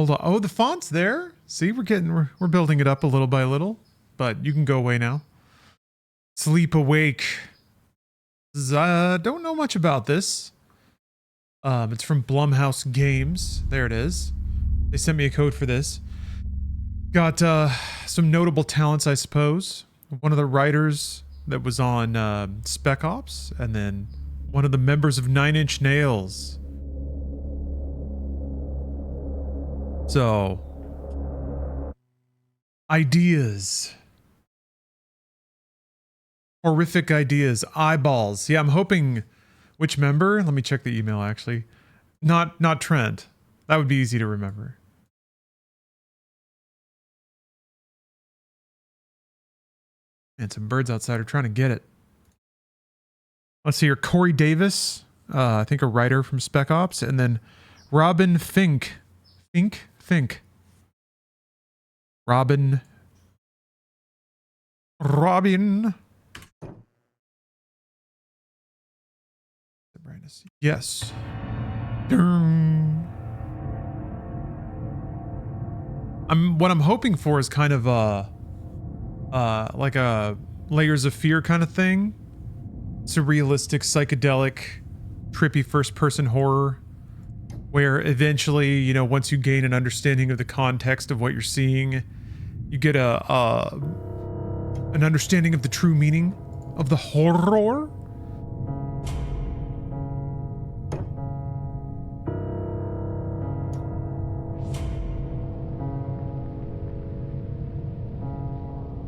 Hold on. Oh, the font's there. See, we're building it up a little by little, but you can go away now. Sleep Awake. Don't know much about this. It's from Blumhouse Games. There it is. They sent me a code for this. Got some notable talents, I suppose. One of the writers that was on Spec Ops, and then one of the members of 9 Inch Nails. So, ideas. Horrific ideas. Eyeballs. Yeah, I'm hoping... Which member? Let me check the email, actually. Not Trent. That would be easy to remember. And some birds outside are trying to get it. Let's see here. Corey Davis. I think a writer from Spec Ops. And then Robin Fink. Fink. Robin. Yes. What I'm hoping for is kind of like a Layers of Fear kind of thing. Surrealistic, psychedelic, trippy first-person horror, where eventually, you know, once you gain an understanding of the context of what you're seeing, you get an understanding of the true meaning of the horror.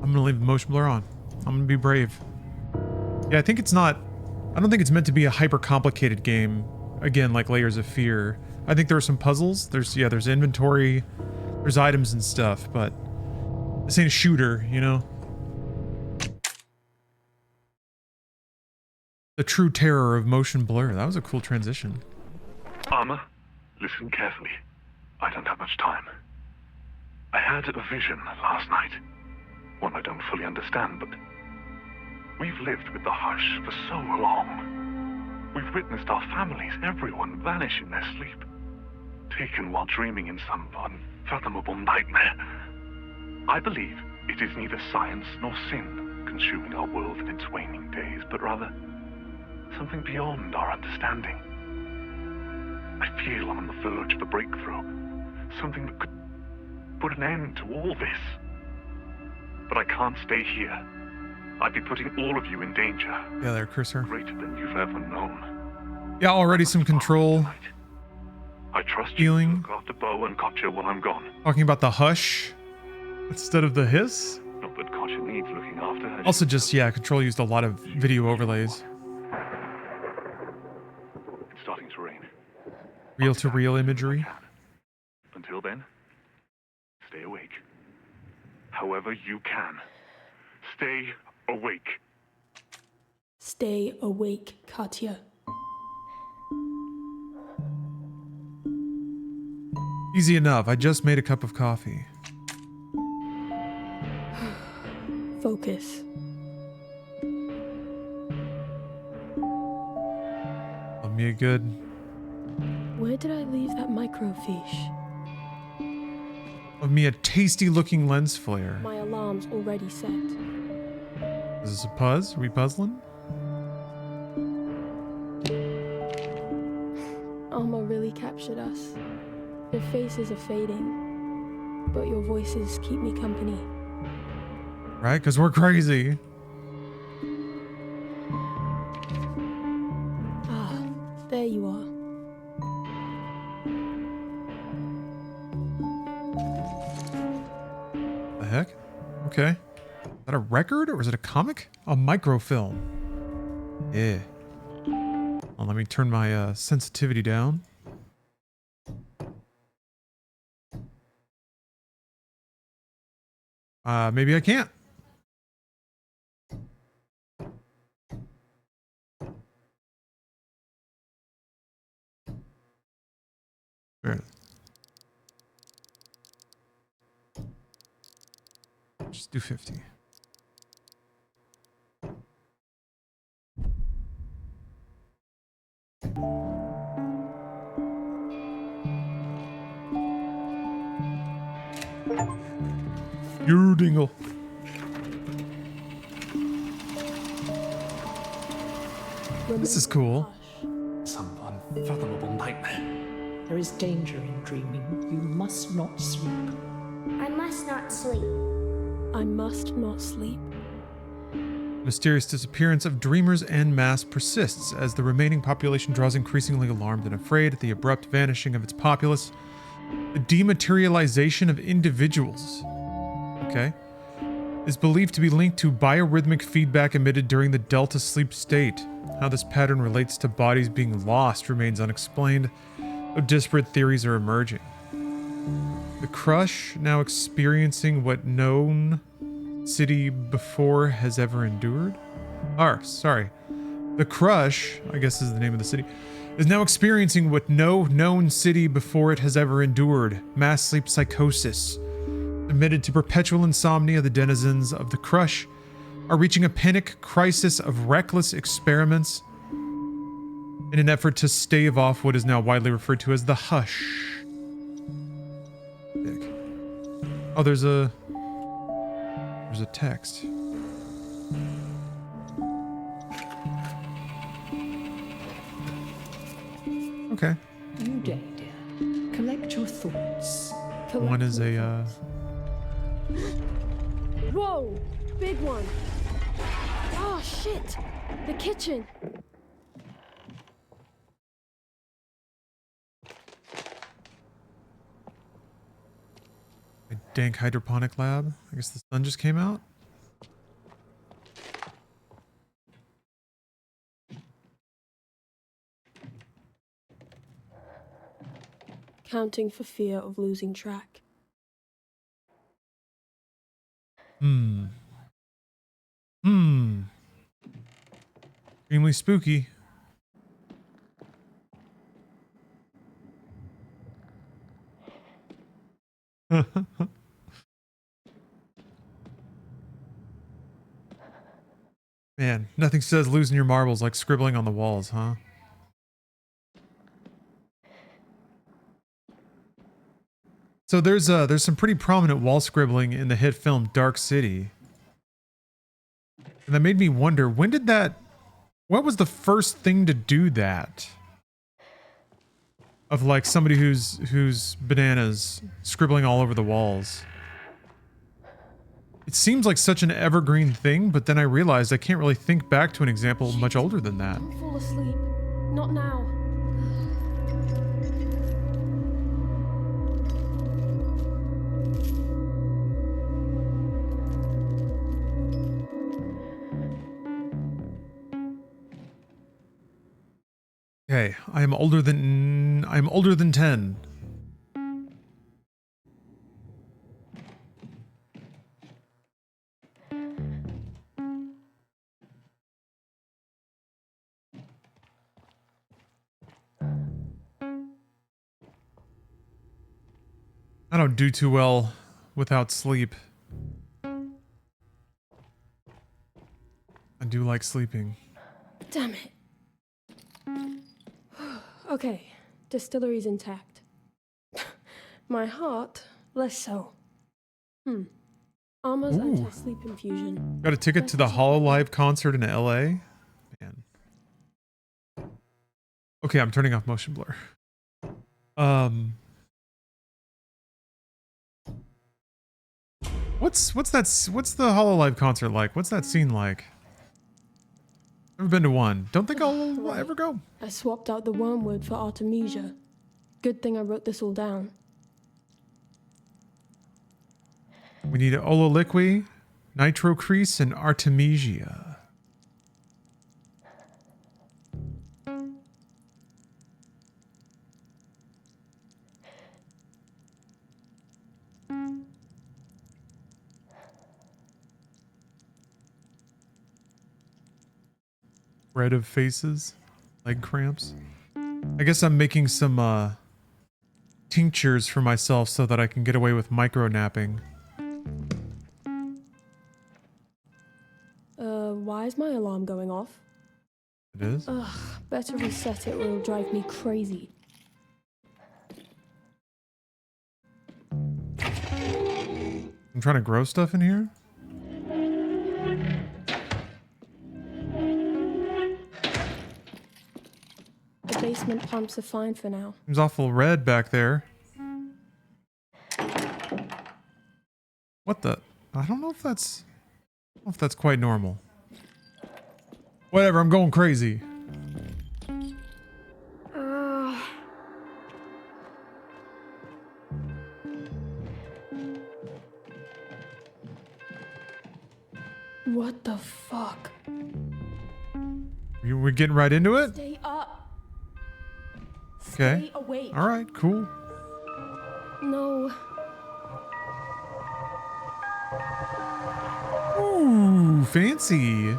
I'm gonna leave the motion blur on. I'm gonna be brave. Yeah, I think it's not... I don't think it's meant to be a hyper complicated game. Again, like Layers of Fear. I think there are some puzzles. There's inventory. There's items and stuff, but this ain't a shooter, you know? The true terror of motion blur. That was a cool transition. Armor, listen carefully. I don't have much time. I had a vision last night. One I don't fully understand, but we've lived with the hush for so long. We've witnessed our families, everyone, vanish in their sleep, taken while dreaming in some unfathomable nightmare. I believe it is neither science nor sin consuming our world in its waning days, but rather something beyond our understanding. I feel I'm on the verge of a breakthrough, something that could put an end to all this. But I can't stay here. I'd be putting all of you in danger. Yeah, there, cursor. Greater than you've ever known. Yeah, already some control. I trust Healing. you to look after Bo and Kocha when I'm gone. Talking about the hush instead of the hiss. Not that Kocha needs looking after. Also just, yeah, control used a lot of video overlays. It's starting to rain. Reel-to-reel imagery. Until then, stay awake. However you can. Stay awake. Stay awake, Katya. Easy enough. I just made a cup of coffee. Focus. Love me a good... Where did I leave that microfiche? Love me a tasty-looking lens flare. My alarm's already set. Is this a puzz? Are we puzzling? Alma really captured us. Your faces are fading, but your voices keep me company. Right? Because we're crazy. Ah, there you are. The heck? Okay. Is that a record or is it a comic? A microfilm. Yeah. Well, let me turn my sensitivity down. Maybe I can't. There. Just do 50. You dingle. This is cool. Some unfathomable nightmare. There is danger in dreaming. You must not sleep. I must not sleep. I must not sleep. Mysterious disappearance of dreamers en masse persists as the remaining population draws increasingly alarmed and afraid at the abrupt vanishing of its populace. The dematerialization of individuals, okay, is believed to be linked to biorhythmic feedback emitted during the delta sleep state. How this pattern relates to bodies being lost remains unexplained, though disparate theories are emerging. The Crush now experiencing what known city before has ever endured? The Crush, I guess is the name of the city, is now experiencing what no known city before it has ever endured. Mass sleep psychosis. Admitted to perpetual insomnia, the denizens of the Crush are reaching a panic crisis of reckless experiments in an effort to stave off what is now widely referred to as the Hush. Oh, there's a text. Okay. You day, dear. Collect your thoughts. One is a Whoa! Big one! Oh shit! The kitchen! a dank hydroponic lab. I guess the sun just came out. Counting for fear of losing track. Extremely spooky. Man, nothing says losing your marbles like scribbling on the walls, huh? So there's some pretty prominent wall scribbling in the hit film Dark City. And that made me wonder, what was the first thing to do that? Of like somebody who's bananas scribbling all over the walls. It seems like such an evergreen thing, but then I realized I can't really think back to an example much older than that. Don't fall asleep. Not now. Okay, I'm older than 10. I don't do too well without sleep. I do like sleeping. Damn it. Okay, distillery's intact. My heart, less so. Armor's anti-sleep infusion. Got a ticket to the Hololive concert in LA? Man. Okay, I'm turning off motion blur. What's the Hololive concert like? What's that scene like? Never been to one. Don't think I'll ever go. I swapped out the wormwood for Artemisia. Good thing I wrote this all down. We need Ololiqui, Nitrocrease, and Artemisia. Red of faces, leg cramps. I guess I'm making some tinctures for myself so that I can get away with micro napping. Why is my alarm going off? It is? Ugh, better reset it or it'll drive me crazy. I'm trying to grow stuff in here. The basement pumps are fine for now. Seems awful red back there. What the? I don't know if that's quite normal. Whatever, I'm going crazy. What the fuck? We're getting right into it? Stay up. Okay. Stay awake. All right, cool. No. Ooh, fancy.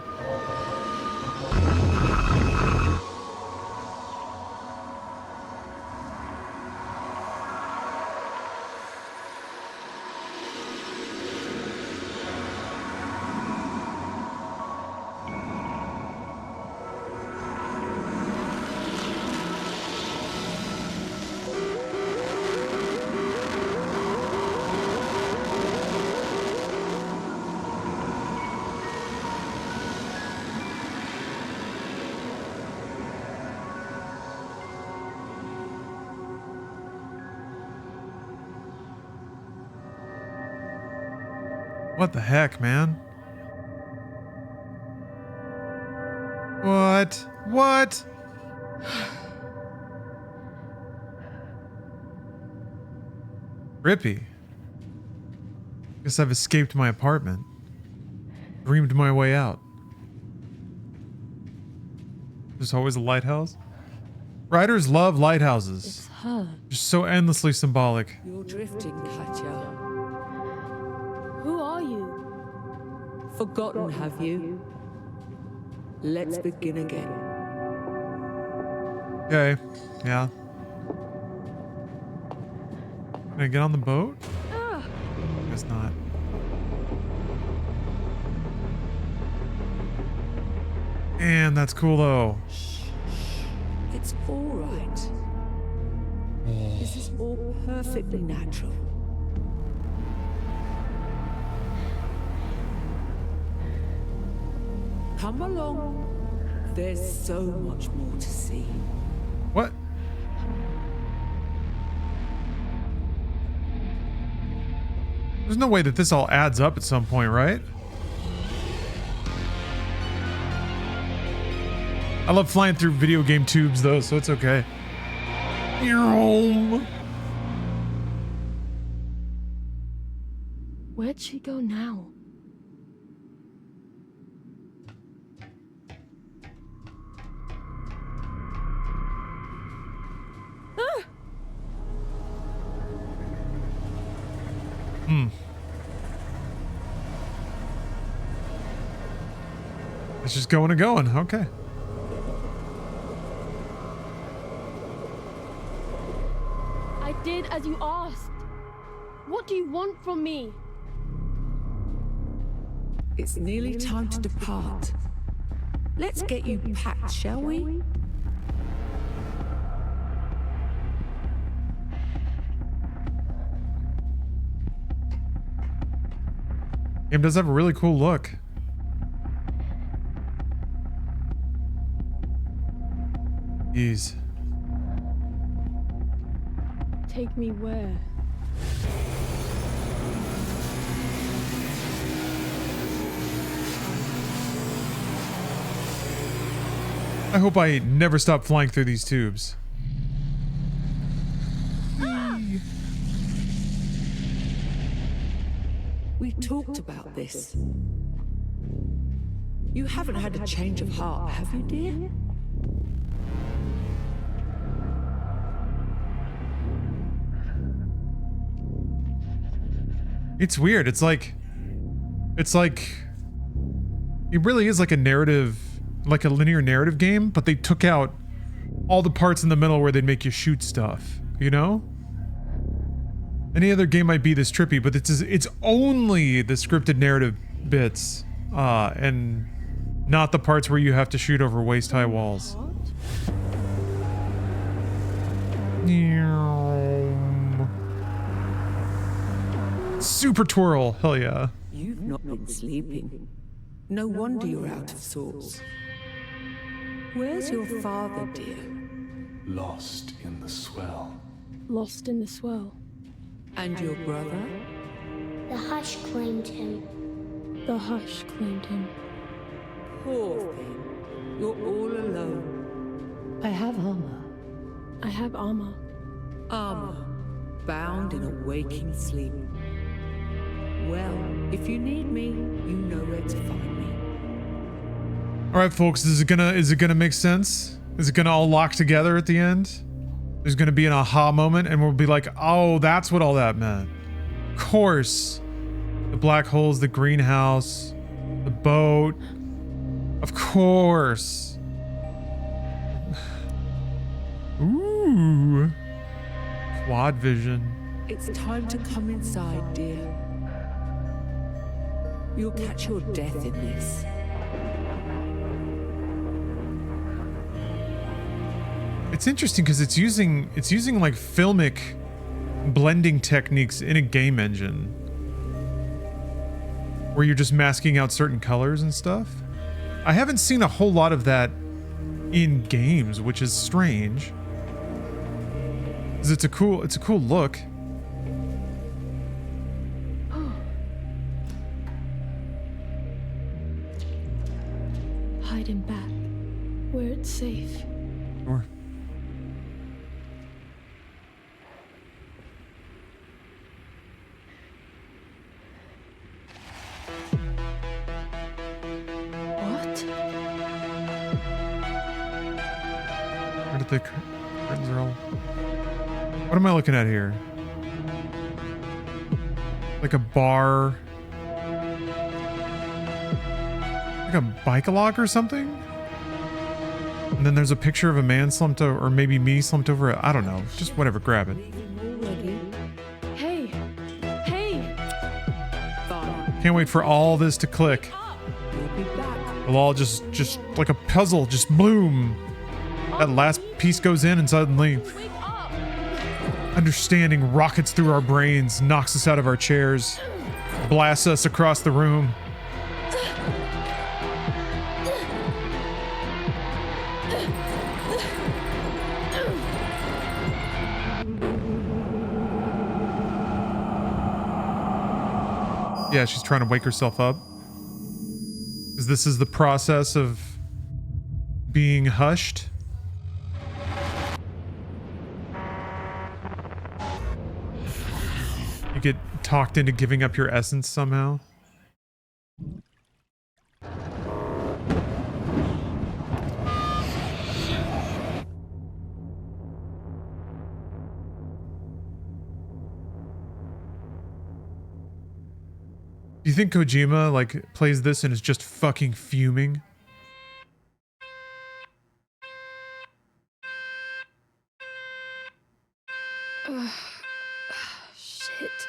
What the heck, man? What? What? Rippy. Guess I've escaped my apartment. Dreamed my way out. There's always a lighthouse. Writers love lighthouses. It's her. Just so endlessly symbolic. You're drifting, Katya. Who are you? Forgotten, have you? Let's begin again. Okay. Yeah. Can I get on the boat? Guess not. And that's cool though. It's all right. This is all perfectly natural. Come along. There's so much more to see. What? There's no way that this all adds up at some point, right? I love flying through video game tubes though, so it's okay. Where'd she go now? It's just going and going. Okay. I did as you asked. What do you want from me? It's nearly time to depart. Let's get you packed, shall we? Game does have a really cool look. Jeez. Take me where? I hope I never stop flying through these tubes. We talked about this. You haven't had a change of heart, have you, dear? It's weird. It's like it really is like a narrative, like a linear narrative game, but they took out all the parts in the middle where they'd make you shoot stuff, you know? Any other game might be this trippy, but it's only the scripted narrative bits, and not the parts where you have to shoot over waist-high walls. Super twirl. Hell yeah. You've not been sleeping. No wonder you're out of sorts. Where's your father, dear? Lost in the swell. Lost in the swell. And your brother? The hush claimed him. The hush claimed him. Poor thing. You're all alone. I have armor. I have armor. Armor. Bound in a waking sleep. Well, if you need me, you know where to find me. All right, folks, is it gonna make sense? Is it gonna all lock together at the end? There's gonna be an aha moment and we'll be like, oh, that's what all that meant. Of course. The black holes, the greenhouse, the boat. Of course. Ooh. Quad vision. It's time to come inside, dear. You'll catch your death in this. It's interesting because it's using like filmic blending techniques in a game engine where you're just masking out certain colors and stuff. I haven't seen a whole lot of that in games, which is strange. 'Cause it's a cool look. Hide him back, where it's safe. Sure. What? Where did the curtains are all... What am I looking at here? Like a bar... Like a bike log or something? And then there's a picture of a man slumped over, or maybe me slumped over it. I don't know. Just whatever, grab it. Hey! Hey! Fine. Can't wait for all this to click. We'll be back. It'll all just like a puzzle, just bloom. That last piece goes in and suddenly understanding rockets through our brains, knocks us out of our chairs, blasts us across the room. Yeah, she's trying to wake herself up. Because this is the process of being hushed. You get talked into giving up your essence somehow. Do you think Kojima, like, plays this and is just fucking fuming? Shit.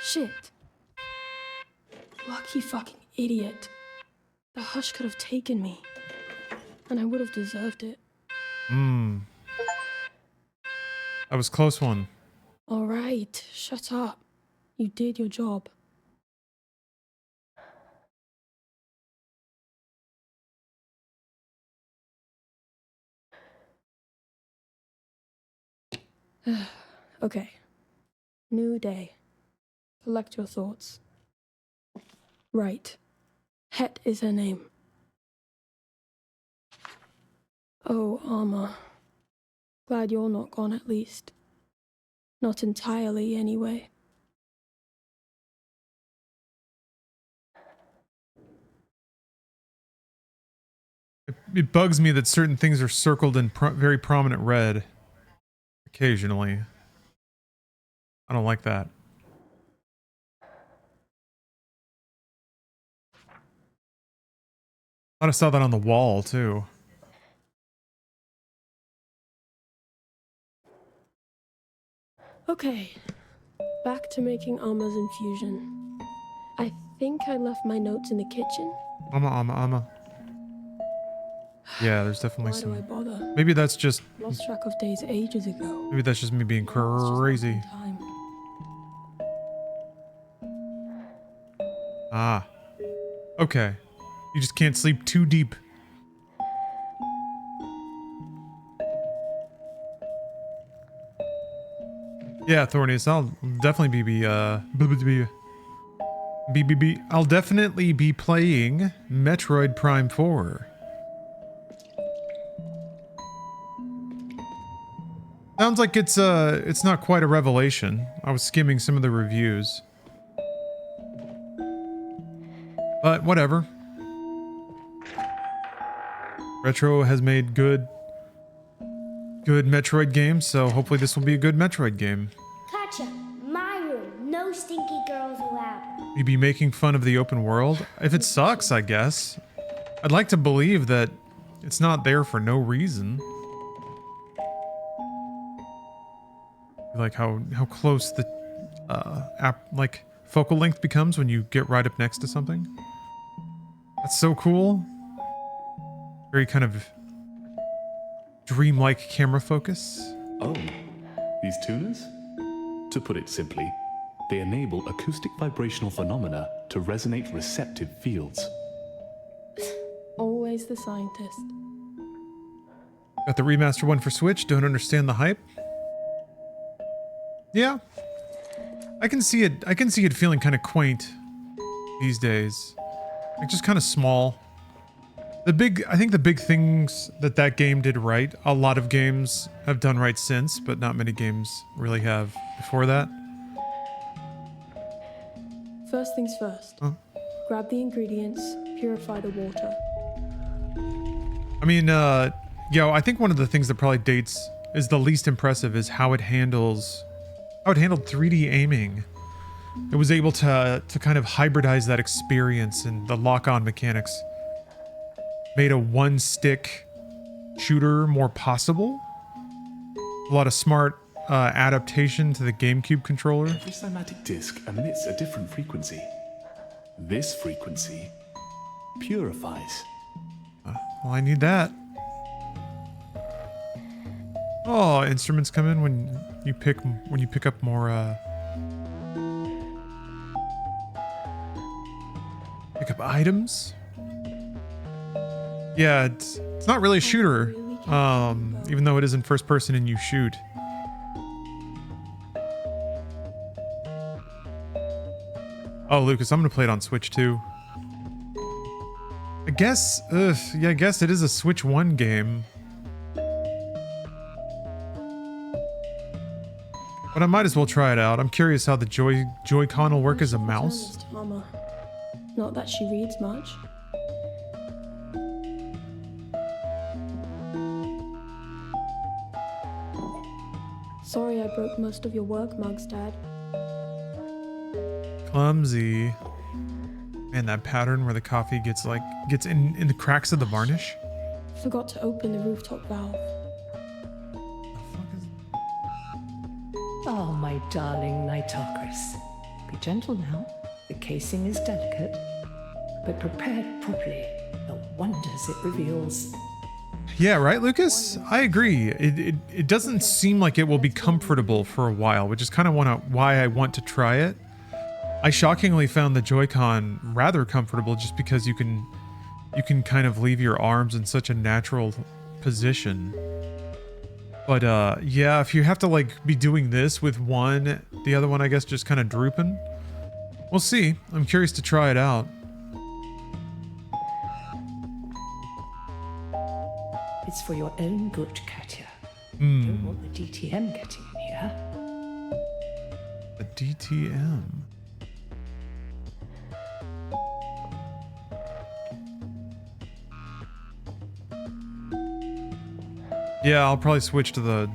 Shit. Lucky fucking idiot. The hush could have taken me. And I would have deserved it. That was a close one. Alright, shut up. You did your job. Okay. New day. Collect your thoughts. Right. Het is her name. Oh, Armor. Glad you're not gone at least. Not entirely, anyway. It bugs me that certain things are circled in very prominent red. Occasionally. I don't like that. I thought I saw that on the wall, too. Okay. Back to making Armor's infusion. I think I left my notes in the kitchen. Amma. Yeah, there's definitely Why do I some... bother? Maybe that's just... Lost track of days ages ago. Maybe that's just me being Now it's just crazy. time. Ah. Okay. You just can't sleep too deep. Yeah, Thornius, I'll definitely I'll definitely be playing Metroid Prime 4. Sounds like it's not quite a revelation. I was skimming some of the reviews. But whatever. Retro has made good Metroid games, so hopefully this will be a good Metroid game. Katya, my room. No stinky girls allowed. You be making fun of the open world? If it sucks, I guess. I'd like to believe that it's not there for no reason. Like how close the focal length becomes when you get right up next to something. That's so cool. Very kind of dreamlike camera focus. Oh, these tuners? To put it simply, they enable acoustic vibrational phenomena to resonate receptive fields. Always the scientist. Got the remaster one for Switch. Don't understand the hype. Yeah, I can see it. I can see it feeling kind of quaint these days, like just kind of small. I think the big things that game did right, a lot of games have done right since, but not many games really have before that. First things first. Huh? Grab the ingredients, purify the water. I mean, yo, I think one of the things that probably dates is the least impressive is how it handled 3D aiming. It was able to kind of hybridize that experience, and the lock-on mechanics made a one-stick shooter more possible. A lot of smart adaptation to the GameCube controller. Every cymatic disc emits a different frequency. This frequency purifies. Well, I need that. Oh, instruments come in when you pick up more pick up items. Yeah, it's not really a shooter, even though it is in first person and you shoot. Oh, Lucas, I'm gonna play it on Switch too. I guess, yeah, I guess it is a Switch 1 game. But I might as well try it out. I'm curious how the Joy-Con will work as a mouse. To Mama. Not that she reads much. Sorry I broke most of your work mugs, Dad. Clumsy. Man, that pattern where the coffee gets in the cracks of the varnish. Forgot to open the rooftop valve. Oh, my darling Nitocris. Be gentle now. The casing is delicate, but prepared properly, the wonders it reveals. Yeah, right, Lucas? I agree. It doesn't seem like it will be comfortable for a while, which is kind of why I want to try it. I shockingly found the Joy-Con rather comfortable just because you can kind of leave your arms in such a natural position. But yeah, if you have to like be doing this with one, the other one I guess just kind of drooping. We'll see. I'm curious to try it out. It's for your own good, Katya. Don't want the DTM getting in here. The DTM. Yeah, I'll probably switch to the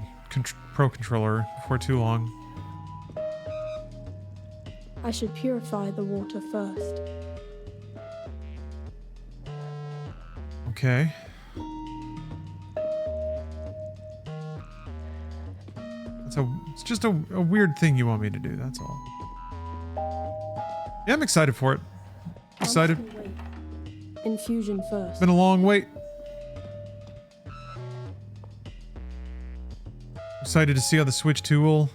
Pro Controller before too long. I should purify the water first. Okay. It's just a weird thing you want me to do, that's all. Yeah, I'm excited for it. Excited. Infusion first. Been a long wait. Excited to see how the Switch 2 will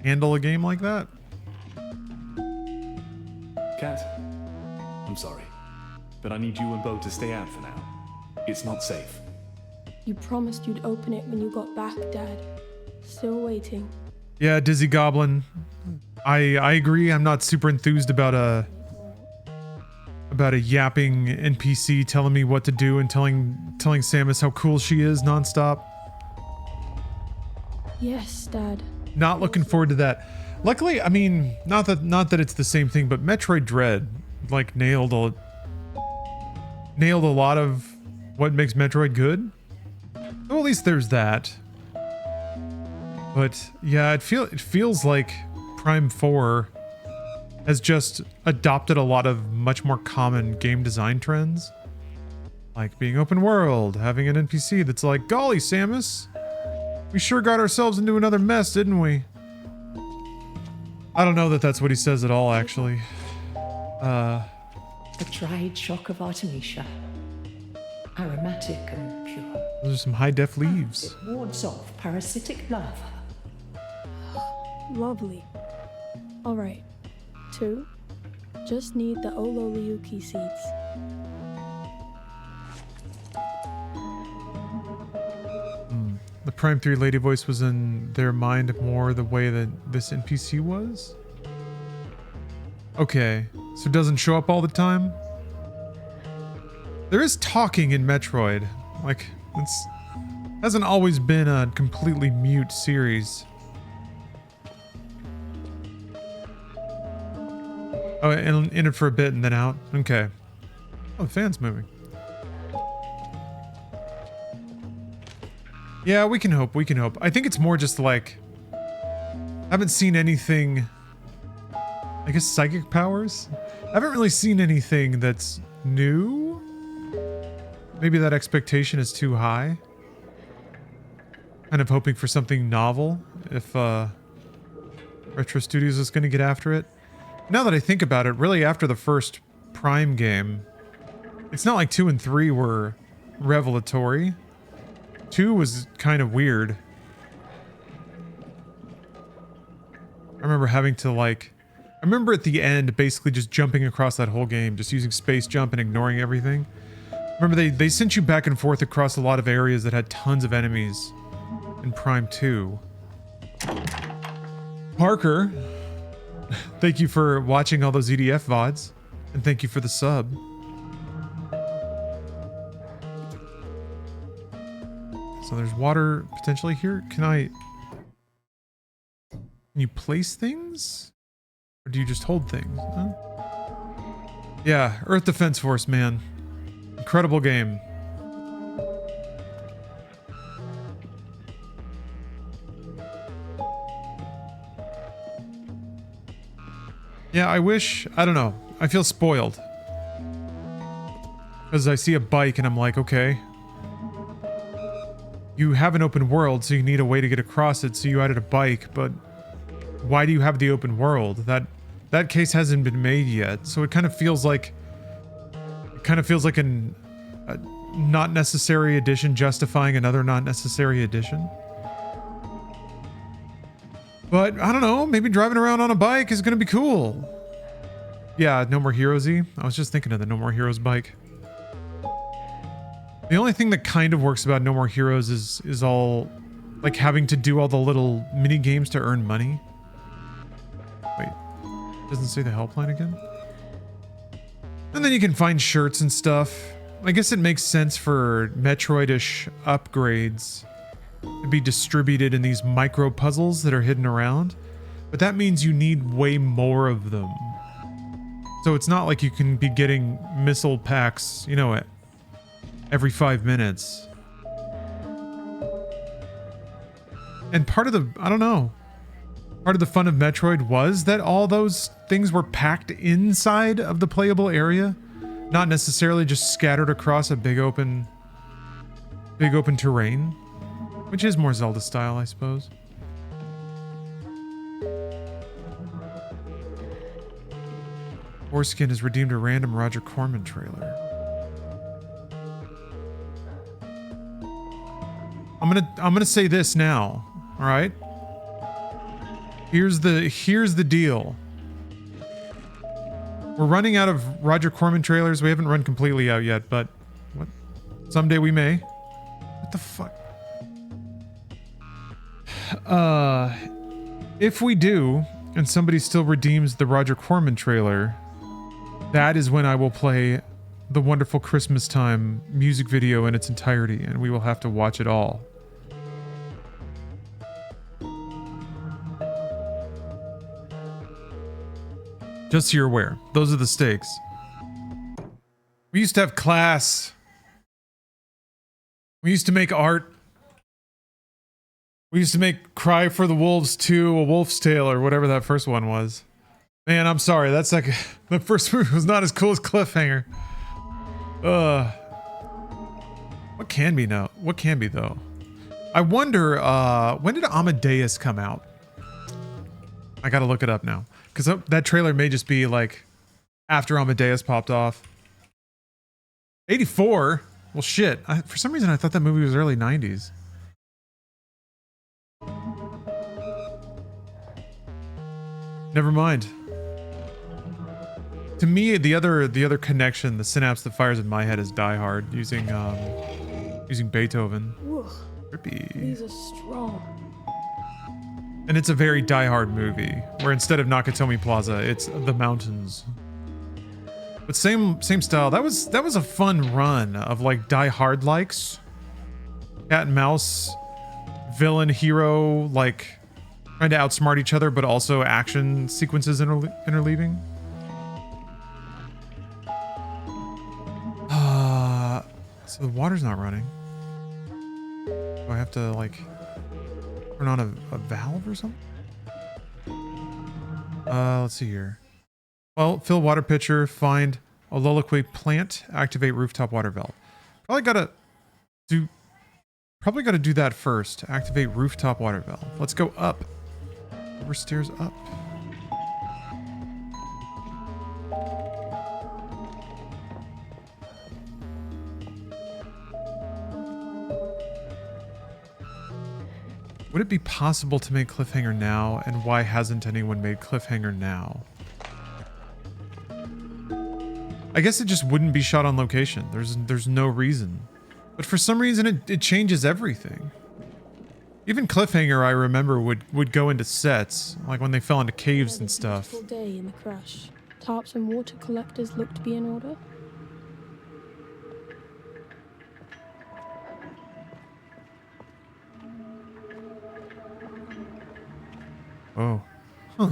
handle a game like that. Cat, I'm sorry, but I need you and Bo to stay out for now. It's not safe. You promised you'd open it when you got back, Dad. Still waiting. Yeah, Dizzy Goblin. I agree. I'm not super enthused about a yapping NPC telling me what to do and telling Samus how cool she is nonstop. Yes, Dad. Not looking forward to that. Luckily, I mean, not that it's the same thing, but Metroid Dread like nailed a lot of what makes Metroid good. Well, at least there's that. But yeah, it feels like Prime 4 has just adopted a lot of much more common game design trends. Like being open world, having an NPC that's like, golly, Samus, we sure got ourselves into another mess, didn't we? I don't know that that's what he says at all, actually. A dried shock of Artemisia. Aromatic and pure. Those are some high-def leaves. It wards off parasitic larvae. Lovely. Alright. 2. Just need the Ololiuki seeds. The Prime 3 lady voice was in their mind more the way that this NPC was? Okay, so it doesn't show up all the time? There is talking in Metroid. Like, it's hasn't always been a completely mute series. Oh, and in it for a bit and then out? Okay. Oh, the fan's moving. Yeah, we can hope, we can hope. I think it's more just like... I haven't seen anything... I guess psychic powers? I haven't really seen anything that's new? Maybe that expectation is too high? Kind of hoping for something novel, if Retro Studios is going to get after it. Now that I think about it, really after the first Prime game, it's not like 2 and 3 were revelatory. 2 was kind of weird. I remember having to like... I remember at the end basically just jumping across that whole game, just using space jump and ignoring everything. Remember they sent you back and forth across a lot of areas that had tons of enemies in Prime 2. Parker, thank you for watching all those EDF VODs, and thank you for the sub. So there's water potentially here. Can you place things? Or do you just hold things? Huh? Yeah, Earth Defense Force, man. Incredible game. Yeah, I wish... I don't know. I feel spoiled. Because I see a bike and I'm like, okay. You have an open world, so you need a way to get across it, so you added a bike, but... Why do you have the open world? That case hasn't been made yet, so it kind of feels like... It kind of feels like a not necessary addition justifying another not necessary addition. But, I don't know, maybe driving around on a bike is gonna be cool. Yeah, No More Heroes-y. I was just thinking of the No More Heroes bike. The only thing that kind of works about No More Heroes is all... like having to do all the little mini games to earn money. Wait, doesn't say the helpline again? And then you can find shirts and stuff. I guess it makes sense for Metroid-ish upgrades to be distributed in these micro puzzles that are hidden around. But that means you need way more of them. So it's not like you can be getting missile packs, you know, every 5 minutes. And part of the, I don't know, part of the fun of Metroid was that all those things were packed inside of the playable area, not necessarily just scattered across a big open terrain, which is more Zelda style, I suppose. Foreskin has redeemed a random Roger Corman trailer. I'm gonna say this now. All right. Here's the deal. We're running out of Roger Corman trailers. We haven't run completely out yet, but what? Someday we may. What the fuck? If we do, and somebody still redeems the Roger Corman trailer, that is when I will play the Wonderful Christmas Time music video in its entirety, and we will have to watch it all. Just so you're aware, those are the stakes. We used to have class. We used to make art. We used to make Cry for the Wolves 2, A Wolf's Tale, or whatever that first one was. Man, I'm sorry. That's like the first movie was not as cool as Cliffhanger. What can be now? What can be though? I wonder. When did Amadeus come out? I gotta look it up now because that trailer may just be like after Amadeus popped off. 84. Well, shit. For some reason, I thought that movie was early 90s. Never mind. To me, the other connection, the synapse that fires in my head is Die Hard using Beethoven. Whew, Trippy. these are strong. And it's a very Die Hard movie, where instead of Nakatomi Plaza, it's the mountains. But same style. That was a fun run of like Die Hard likes. Cat and mouse, villain, hero, like trying to outsmart each other, but also action sequences interleaving. So the water's not running. Do I have to like turn on a valve or something? Let's see here. Well, fill water pitcher, find a Loliquid plant, activate rooftop water valve. Probably gotta do that first. Activate rooftop water valve. Let's go up. Over stairs up. Would it be possible to make Cliffhanger now, and why hasn't anyone made Cliffhanger now? I guess it just wouldn't be shot on location. There's no reason. But for some reason it changes everything. Even Cliffhanger, I remember, would go into sets, like when they fell into caves and stuff. Beautiful day in the crash. Tarps and water collectors look to be in order. Oh. Huh.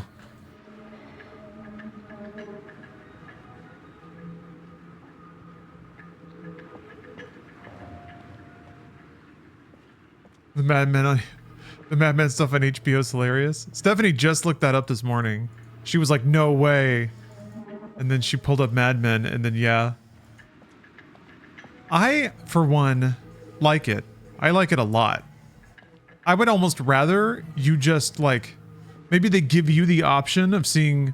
The Mad Men stuff on HBO is hilarious. Stephanie just looked that up this morning. She was like, no way. And then she pulled up Mad Men, and then yeah. I, for one, like it. I like it a lot. I would almost rather you just like, maybe they give you the option of seeing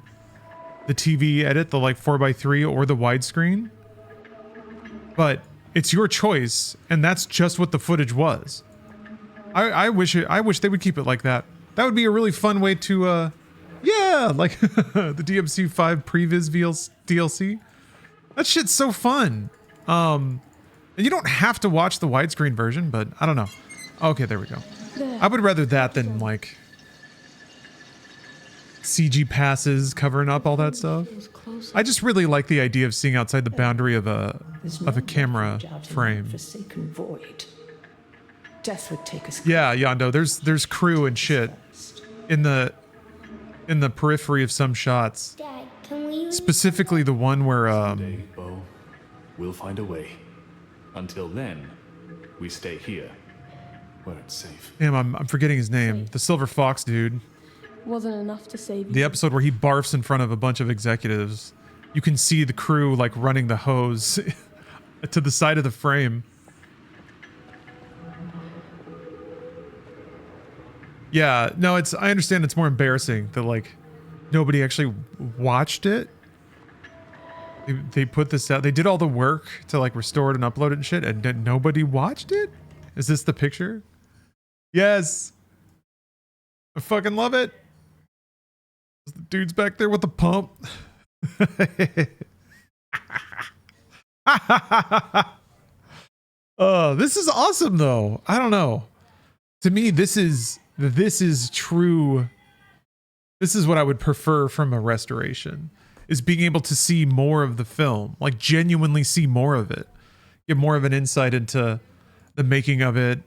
the TV edit, the like 4:3 or the widescreen. But it's your choice, and that's just what the footage was. I wish they would keep it like that. That would be a really fun way to, yeah, like the DMC5 Previs DLC. That shit's so fun. And you don't have to watch the widescreen version, but I don't know. Okay, there we go. I would rather that than like CG passes covering up all that stuff. I just really like the idea of seeing outside the boundary of a camera frame. Forsaken void. Death would take us. Yeah, Yondo, there's crew and shit in the periphery of some shots. Dad, can we... Specifically the one where Someday, Bo, we'll find a way. Until then, we stay here, where it's safe. damn, I'm forgetting his name. The Silver Fox dude. Wasn't enough to save you. The episode where he barfs in front of a bunch of executives. You can see the crew like running the hose to the side of the frame. Yeah, no, I understand it's more embarrassing that like nobody actually watched it. They put this out. They did all the work to like restore it and upload it and shit, and nobody watched it? Is this the picture? Yes. I fucking love it. The dude's back there with the pump. This is awesome though. I don't know. To me, this is true. This is what I would prefer from a restoration, is being able to see more of the film, like genuinely see more of it, get more of an insight into the making of it,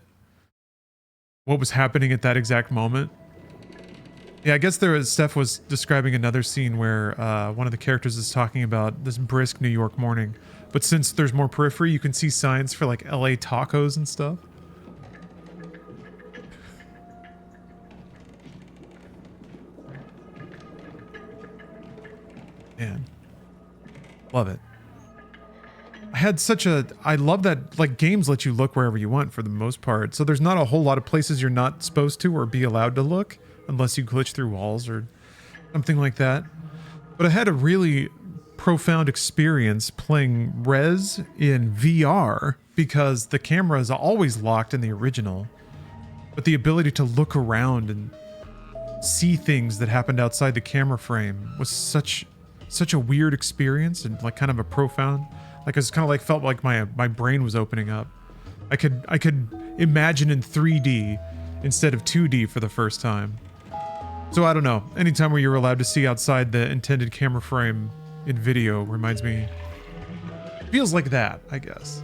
what was happening at that exact moment. Yeah, I guess Steph was describing another scene where one of the characters is talking about this brisk New York morning, but since there's more periphery, you can see signs for like LA tacos and stuff. Man, love it. I love that like games let you look wherever you want for the most part. So there's not a whole lot of places you're not supposed to or be allowed to look unless you glitch through walls or something like that. But I had a really profound experience playing Rez in VR because the camera is always locked in the original. But the ability to look around and see things that happened outside the camera frame was such a weird experience and like kind of a profound, like it's kind of like felt like my brain was opening up. I could imagine in 3D instead of 2D for the first time. So I don't know, anytime where you're allowed to see outside the intended camera frame in video reminds me, feels like that, I guess.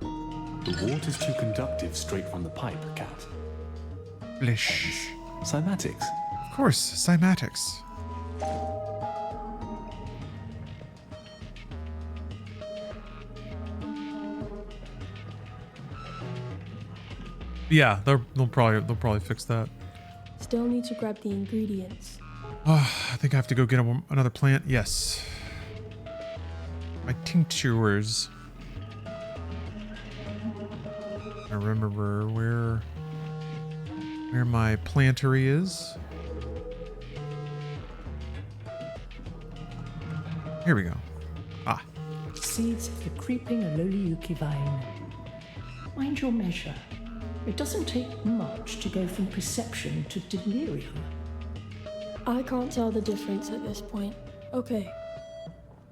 The water's too conductive straight from the pipe, Cat. Blish. Cymatics. Of course, cymatics. Yeah, they'll probably fix that. Still need to grab the ingredients. Oh, I think I have to go get another plant. Yes. My tinctures. I remember where my plantery is. Here we go. Ah. Seeds of the creeping Ololiuki vine. Mind your measure. It doesn't take much to go from perception to delirium. I can't tell the difference at this point. Okay.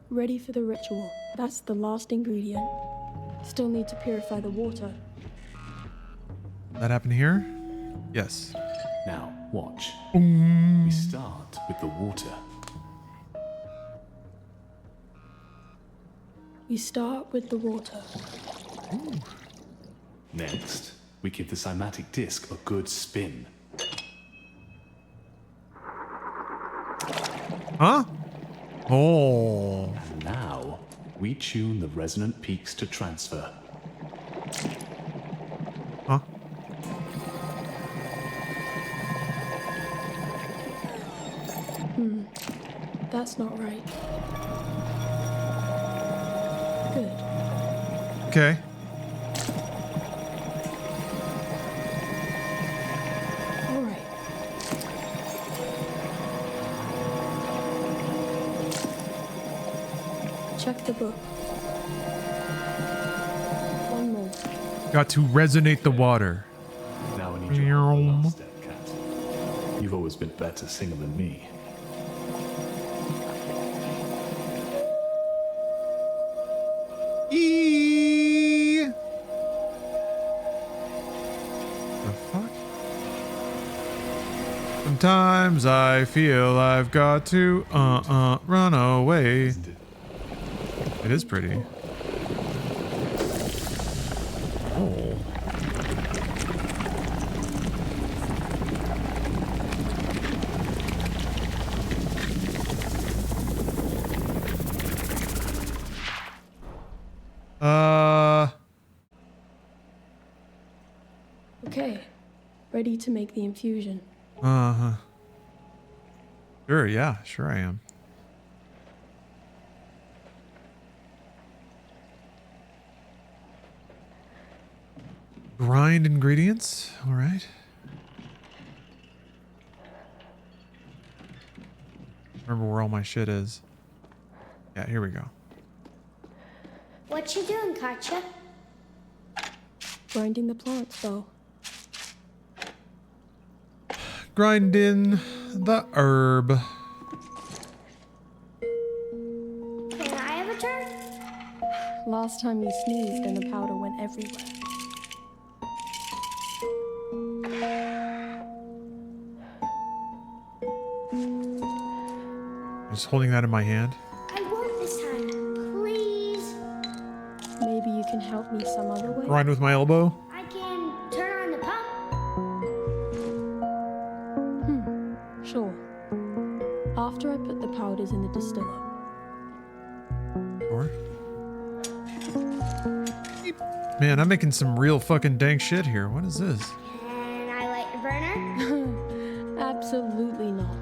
Ready for the ritual. That's the last ingredient. Still need to purify the water. That happened here? Yes. Now, watch. We start with the water. We start with the water. Ooh. Next, we give the cymatic disc a good spin. Huh? Oh. And now, we tune the resonant peaks to transfer. Huh? That's not right. Good. Okay. All right. Check the book. One more. Got to resonate the water. Now I need your help with the last step, Cat. You've always been a better singer than me. The fuck? Sometimes I feel I've got to run away. Isn't it? It is pretty. Oh. Okay. Ready to make the infusion. Uh-huh. Sure, yeah, sure I am. Grind ingredients, all right. Remember where all my shit is. Yeah, here we go. What you doing, Katya? Grinding the plants, though. Grind in the herb. Last time you sneezed and the powder went everywhere. Just holding that in my hand. I won't this time. Please. Maybe you can help me some other way? Grind with my elbow. I can turn on the pump. Sure. After I put the powders in the distiller. Or man, I'm making some real fucking dank shit here. What is this? Can I light the burner? Absolutely not.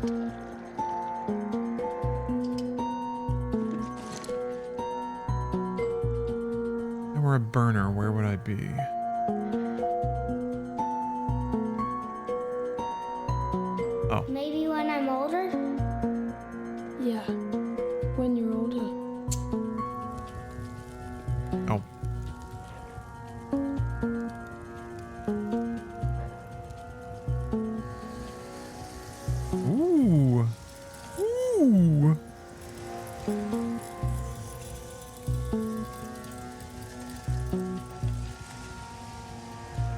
If I were a burner, where would I be? Oh. Maybe when I'm older? Yeah, when you're older. Oh. Ooh. Ooh.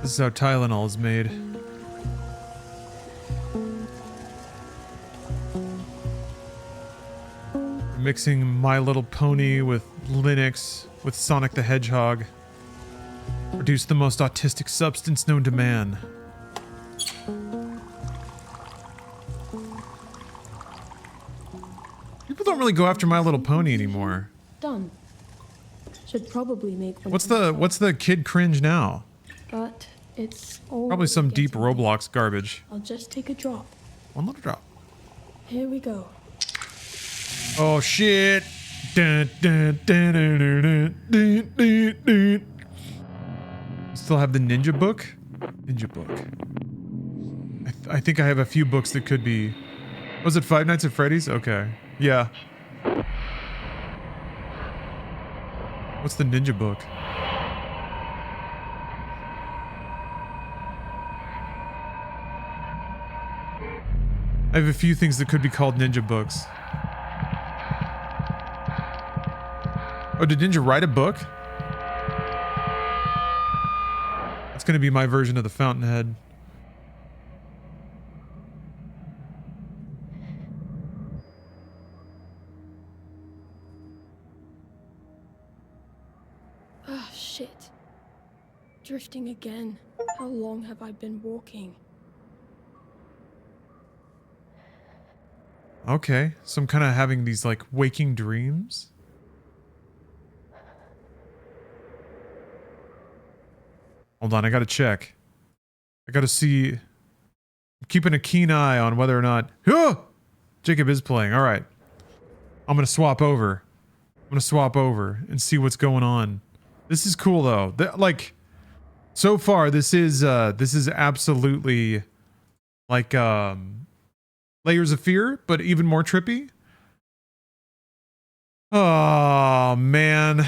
This is how Tylenol is made. Mixing My Little Pony with Linux with Sonic the Hedgehog. Produce the most autistic substance known to man. People don't really go after My Little Pony anymore. Done. Should probably make one. What's the kid cringe now? But it's all Probably some deep Roblox garbage. I'll just take a drop. One little drop. Here we go. Oh shit. Dun, dun, dun, dun, dun, dun, dun, dun. Still have the ninja book? Ninja book. I think I have a few books that could be... Was it Five Nights at Freddy's? Okay. Yeah. What's the ninja book? I have a few things that could be called ninja books. Oh, did Ninja write a book? That's gonna be my version of the Fountainhead. Ah, shit. Drifting again. How long have I been walking? Okay, so I'm kind of having these like waking dreams. Hold on, I gotta check. I gotta see. I'm keeping a keen eye on whether or not. Oh! Jacob is playing. All right. I'm gonna swap over. I'm gonna swap over and see what's going on. This is cool though. Like, so far this is absolutely like Layers of Fear, but even more trippy. Oh man.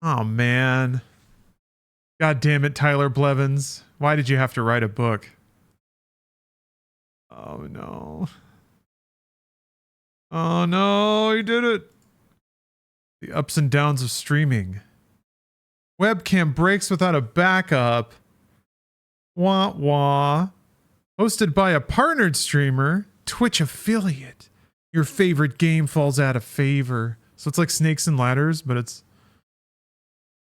Oh man. God damn it, Tyler Blevins. Why did you have to write a book? Oh no. Oh no, you did it. The ups and downs of streaming. Webcam breaks without a backup. Wah wah. Hosted by a partnered streamer, Twitch affiliate. Your favorite game falls out of favor. So it's like Snakes and Ladders, but it's...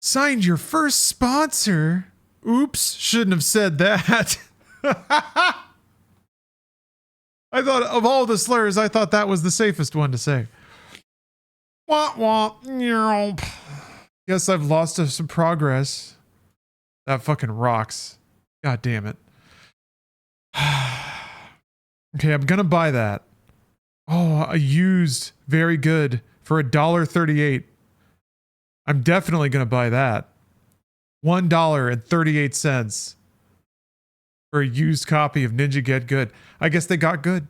Signed your first sponsor. Oops, shouldn't have said that. I thought of all the slurs, I thought that was the safest one to say. Wah wah. Guess I've lost some progress. That fucking rocks. God damn it. Okay, I'm gonna buy that. Oh, a used, very good for $1.38. I'm definitely gonna buy that. $1.38 for a used copy of Ninja Get Good. I guess they got good.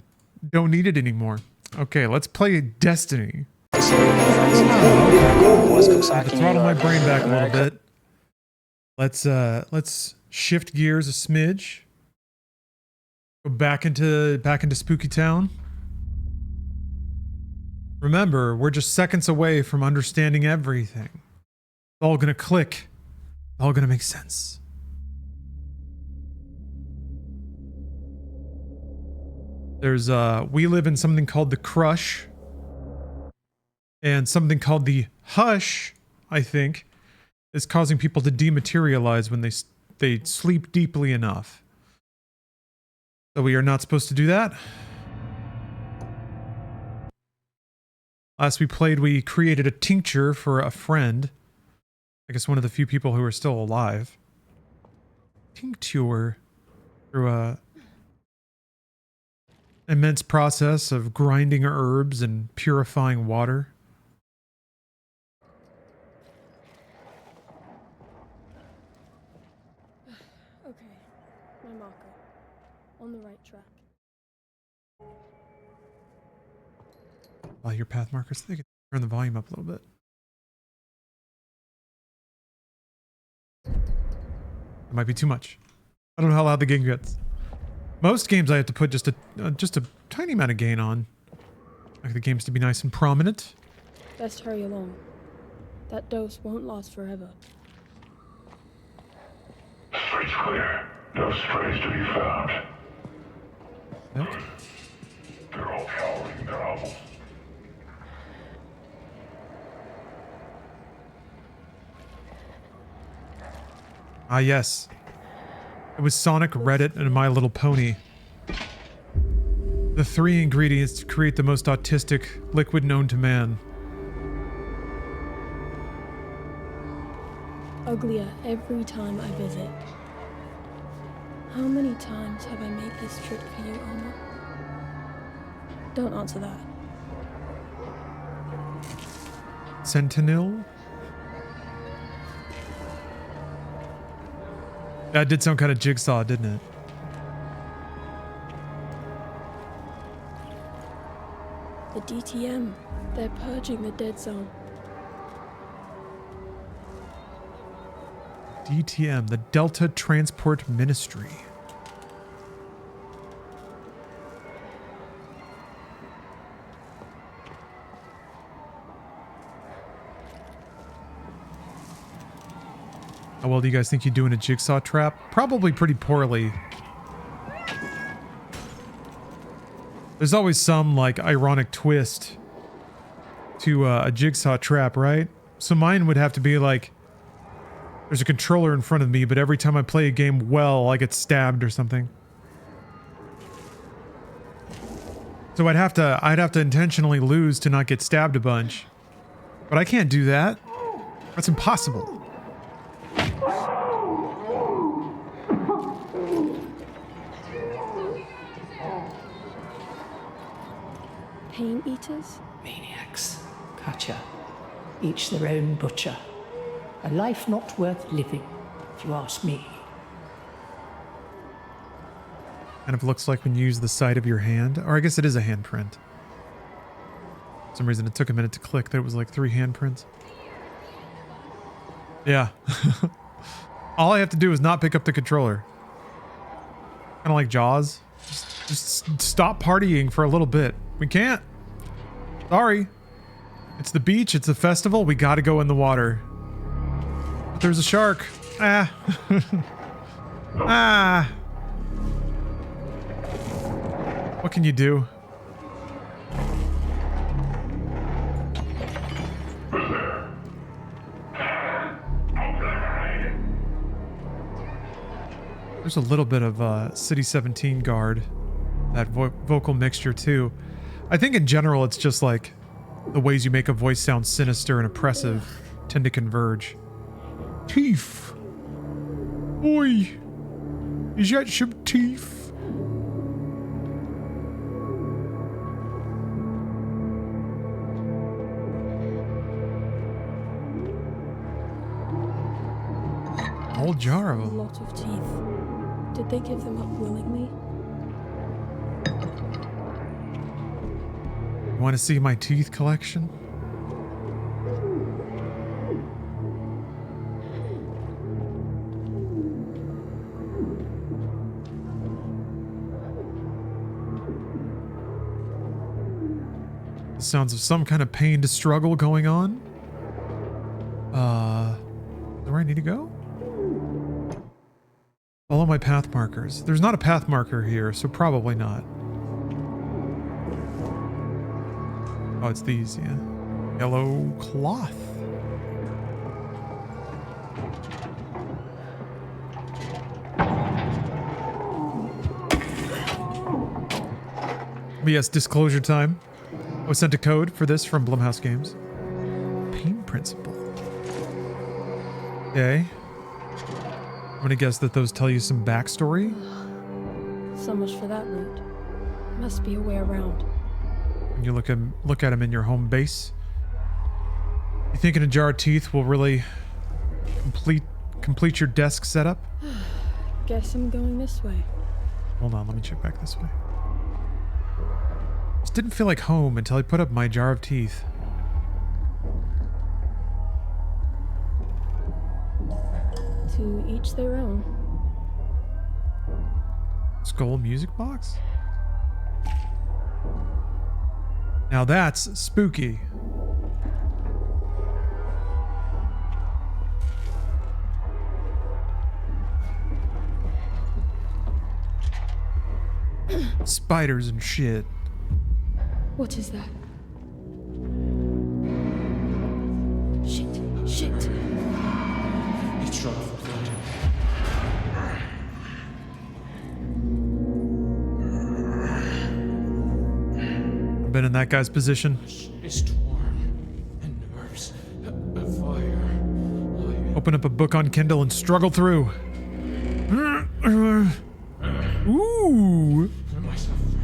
Don't need it anymore. Okay, let's play Destiny. Throttle my brain back a little bit. Let's shift gears a smidge. Go back into Spooky Town. Remember, we're just seconds away from understanding everything. It's all gonna click. It's all gonna make sense. There's, we live in something called the Crush. And something called the Hush, I think, is causing people to dematerialize when they sleep deeply enough. So we are not supposed to do that. Last we played, we created a tincture for a friend. I guess one of the few people who are still alive. Tincture. Through a immense process of grinding herbs and purifying water. Okay, my marker. On the right track. Your path markers. They can turn the volume up a little bit. It might be too much. I don't know how loud the gain gets. Most games I have to put just a tiny amount of gain on. Like the games to be nice and prominent. Best hurry along. That dose won't last forever. Street's clear. No strays to be found. Okay. They're all cowering in their hovels. Ah, yes. It was Sonic, Reddit, and My Little Pony. The 3 ingredients to create the most autistic liquid known to man. Uglier every time I visit. How many times have I made this trip for you, Alma? Don't answer that. Sentinel? That did sound kind of Jigsaw, didn't it? The DTM. They're purging the dead zone. DTM, the Delta Transport Ministry. How well do you guys think you do in a jigsaw trap? Probably pretty poorly. There's always some, like, ironic twist to a jigsaw trap, right? So mine would have to be like, there's a controller in front of me, but every time I play a game well, I get stabbed or something. So I'd have to intentionally lose to not get stabbed a bunch. But I can't do that. That's impossible. Pain eaters? Maniacs. Gotcha. Each their own butcher. A life not worth living, if you ask me. Kind of looks like when you use the side of your hand. Or I guess it is a handprint. For some reason it took a minute to click that it was like 3 handprints. Yeah. All I have to do is not pick up the controller. Kind of like Jaws. Just stop partying for a little bit. We can't. Sorry. It's the beach. It's a festival. We gotta go in the water. But there's a shark. Ah. Ah. What can you do? There's a little bit of City 17 guard. That vocal mixture too. I think in general it's just like the ways you make a voice sound sinister and oppressive tend to converge. Teeth. Oi. Is that some teeth? Whole jar of A them. lot of teeth. Did they give them up willingly? Want to see my teeth collection? sounds of some kind of pained struggle going on. Where I need to go? Follow my path markers. There's not a path marker here, so probably not. Oh, it's these, yeah. Yellow cloth. But yes, disclosure time. I was sent a code for this from Blumhouse Games. Pain principle. Okay. I'm gonna guess that those tell you some backstory. So much for that route. Must be a way around. When you look at them in your home base, you thinking a jar of teeth will really complete your desk setup? Guess I'm going this way. Hold on, let me check back this way. Just didn't feel like home until I put up my jar of teeth. To each their own. Skull music box? Now that's spooky. Spiders and shit. What is that? Shit. It's drunk for blood. I've been in that guy's position. It's torn, and nerves, a fire. Open up a book on Kindle and struggle through. Ooh. My suffering,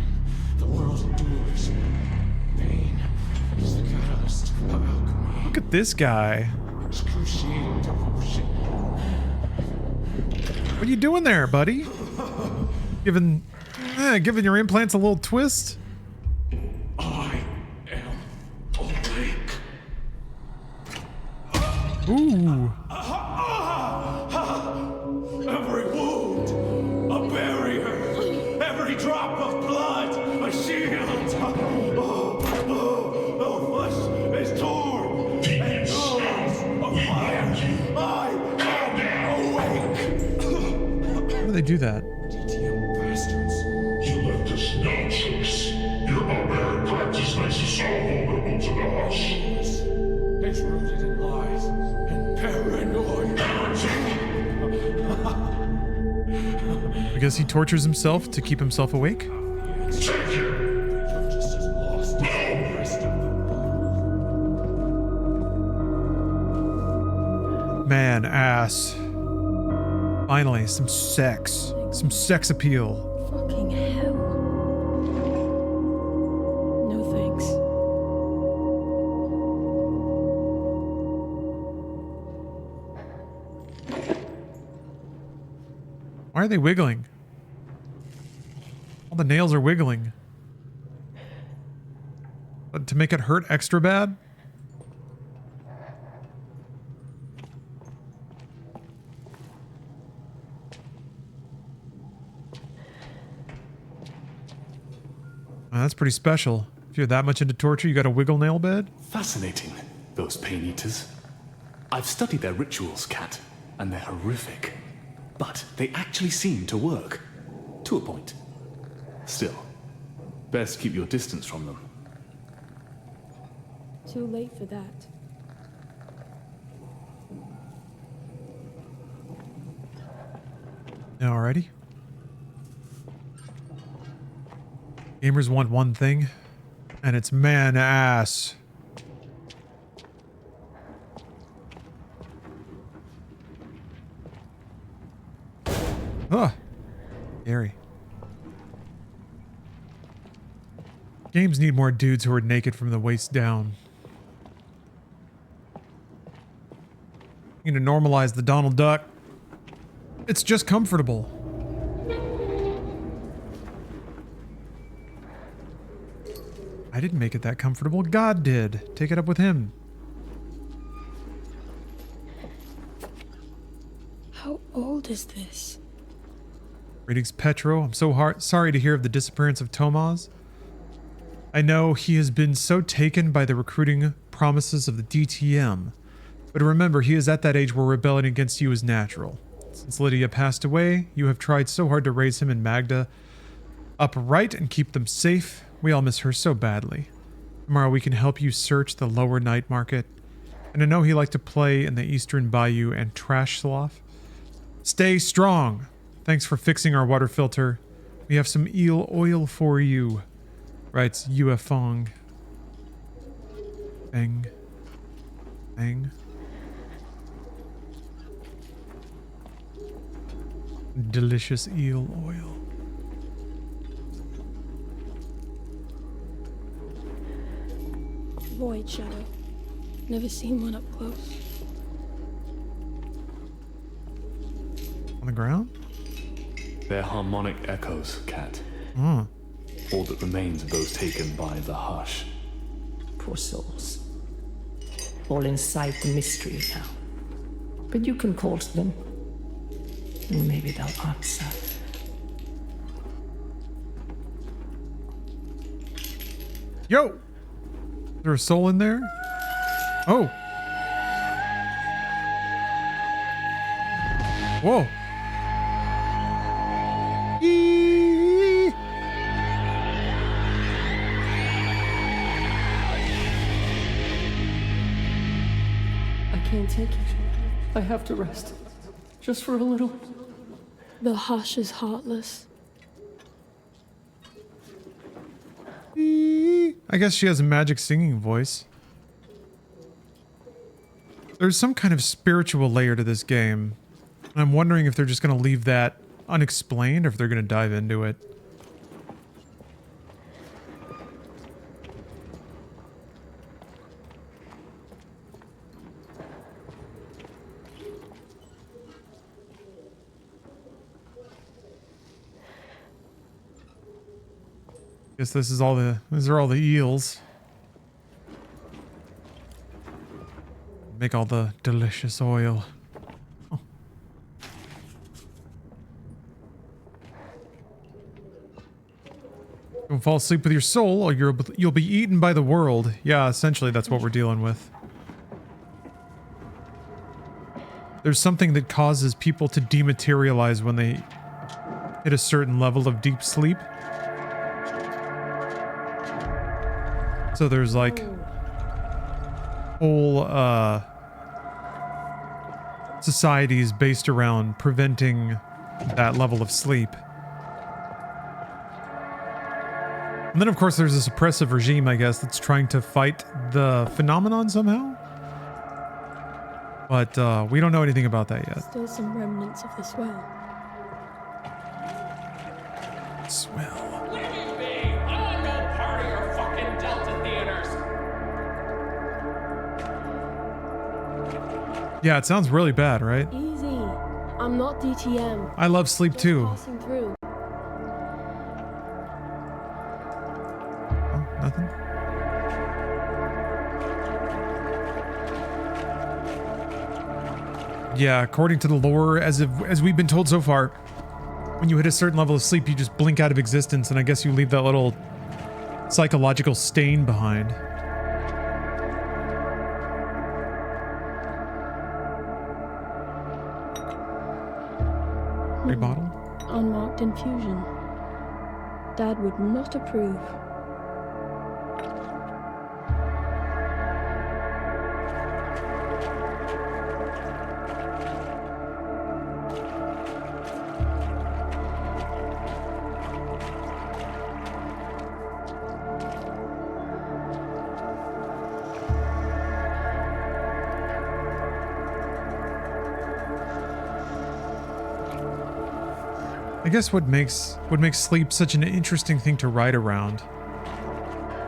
the world endures. Pain is the catalyst of alchemy. Look at this guy. Excruciating devotion. What are you doing there, buddy? Giving your implants a little twist? I am awake. Ooh. Every wound, a barrier. Every drop of blood, a shield. Flesh is torn. And nerves of fire. I am awake. How do they do that? You bastards. You left us no choice. Your barbaric practice makes us all vulnerable to the hush. It's rooted in lies and paranoia. I guess he tortures himself to keep himself awake? Take it. You're just as lost as the rest of the world. Man, ass. Finally, some sex. Some sex appeal. Fucking hell. No thanks. Why are they wiggling? All the nails are wiggling. To make it hurt extra bad? Well, that's pretty special. If you're that much into torture, you got a wiggle nail bed? Fascinating, those pain eaters. I've studied their rituals, Kat, and they're horrific. But they actually seem to work. To a point. Still, best keep your distance from them. Too late for that. Alrighty. Gamers want one thing, and it's man ass. Huh. Scary. Games need more dudes who are naked from the waist down. You need to normalize the Donald Duck. It's just comfortable. I didn't make it that comfortable. God did. Take it up with him. How old is this? Greetings, Petro. I'm so sorry to hear of the disappearance of Tomaz. I know he has been so taken by the recruiting promises of the DTM, but remember, he is at that age where rebelling against you is natural. Since Lydia passed away, you have tried so hard to raise him and Magda upright and keep them safe. We all miss her so badly. Tomorrow we can help you search the lower night market, and I know he liked to play in the Eastern Bayou and Trash Slough. Stay strong. Thanks for fixing our water filter. We have some eel oil for you. Writes Yuefong. Bang. Bang. Delicious eel oil. Void shadow. Never seen one up close. On the ground? They're harmonic echoes, Cat. Hmm. All that remains of those taken by the Hush. Poor souls. All inside the mystery now. But you can call to them. And maybe they'll answer. Yo! Is there a soul in there? Oh! Whoa! Eee! I can't take it. I have to rest. Just for a little. The Hush is heartless. I guess she has a magic singing voice. There's some kind of spiritual layer to this game. And I'm wondering if they're just going to leave that unexplained or if they're going to dive into it. Guess this is all the, these are all the eels. Make all the delicious oil. Oh. Don't fall asleep with your soul or you'll be eaten by the world. Yeah, essentially that's what we're dealing with. There's something that causes people to dematerialize when they hit a certain level of deep sleep. So there's like whole societies based around preventing that level of sleep. And then of course there's this oppressive regime, I guess, that's trying to fight the phenomenon somehow. But we don't know anything about that yet. Still some remnants of the swell. Swell. Yeah, it sounds really bad, right? Easy. I'm not DTM. I love sleep Just too. passing through. Oh, nothing? Yeah, according to the lore, as we've been told so far, when you hit a certain level of sleep, you just blink out of existence, and I guess you leave that little psychological stain behind. Bottle? Unmarked infusion. Dad would not approve. I guess what makes sleep such an interesting thing to write around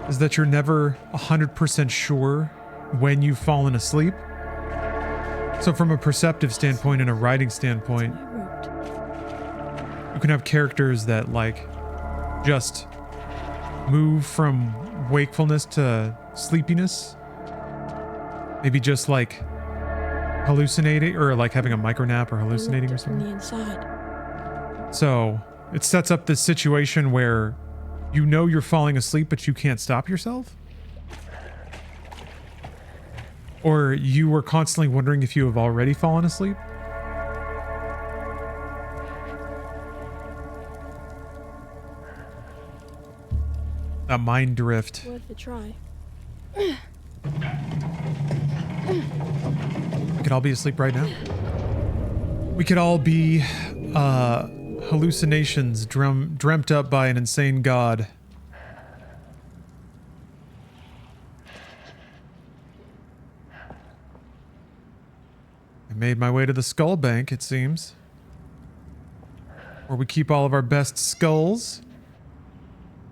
is that you're never 100% sure when you've fallen asleep. So from a perceptive standpoint and a writing standpoint, you can have characters that like just move from wakefulness to sleepiness. Maybe just like hallucinating or like having a micro nap or hallucinating or something. From the inside. So it sets up this situation where You know you're falling asleep, but you can't stop yourself? Or you were constantly wondering if you have already fallen asleep? That mind drift. Worth a try. We could all be asleep right now. We could all be hallucinations dreamt up by an insane god. I made my way to the skull bank, it seems. Where we keep all of our best skulls.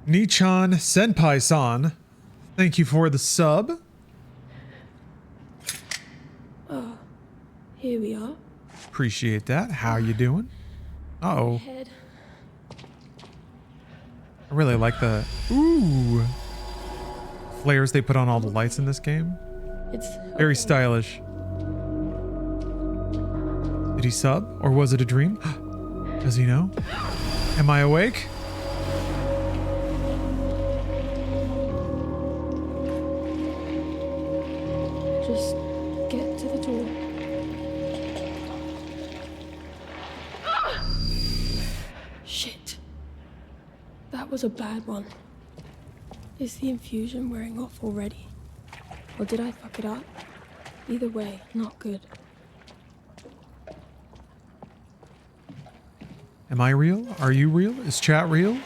Nichan Senpai-san, thank you for the sub. Oh, here we are. Appreciate that. How you doing? Uh-oh. Head. I really like the flares they put on all the lights in this game. It's Very okay. stylish. Did he sub? Or was it a dream? Does he know? Am I awake? Just get to the door. Shit. That was a bad one. Is the infusion wearing off already? Or did I fuck it up? Either way, not good. Am I real? Are you real? Is chat real?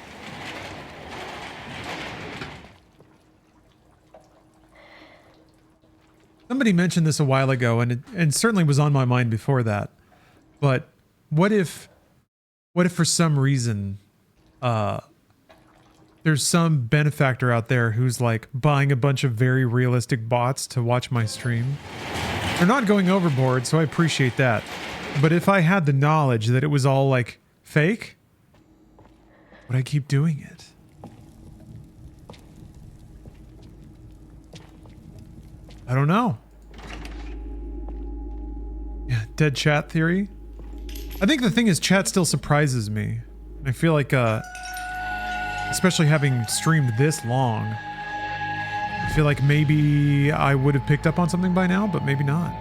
Somebody mentioned this a while ago, and it certainly was on my mind before that. But what if for some reason, there's some benefactor out there who's like buying a bunch of very realistic bots to watch my stream? They're not going overboard, so I appreciate that. But if I had the knowledge that it was all like fake, would I keep doing it? I don't know. Yeah, dead chat theory. I think the thing is, chat still surprises me. I feel like, especially having streamed this long, I feel like maybe I would have picked up on something by now, but maybe not.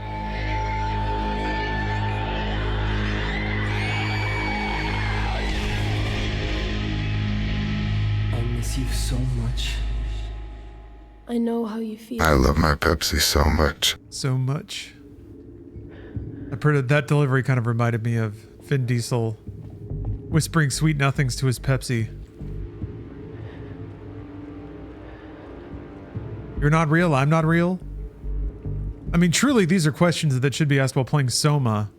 I miss you so much. I know how you feel. I love my Pepsi so much. So much. That delivery kind of reminded me of Vin Diesel whispering sweet nothings to his Pepsi. You're not real, I'm not real. I mean, truly, these are questions that should be asked while playing Soma.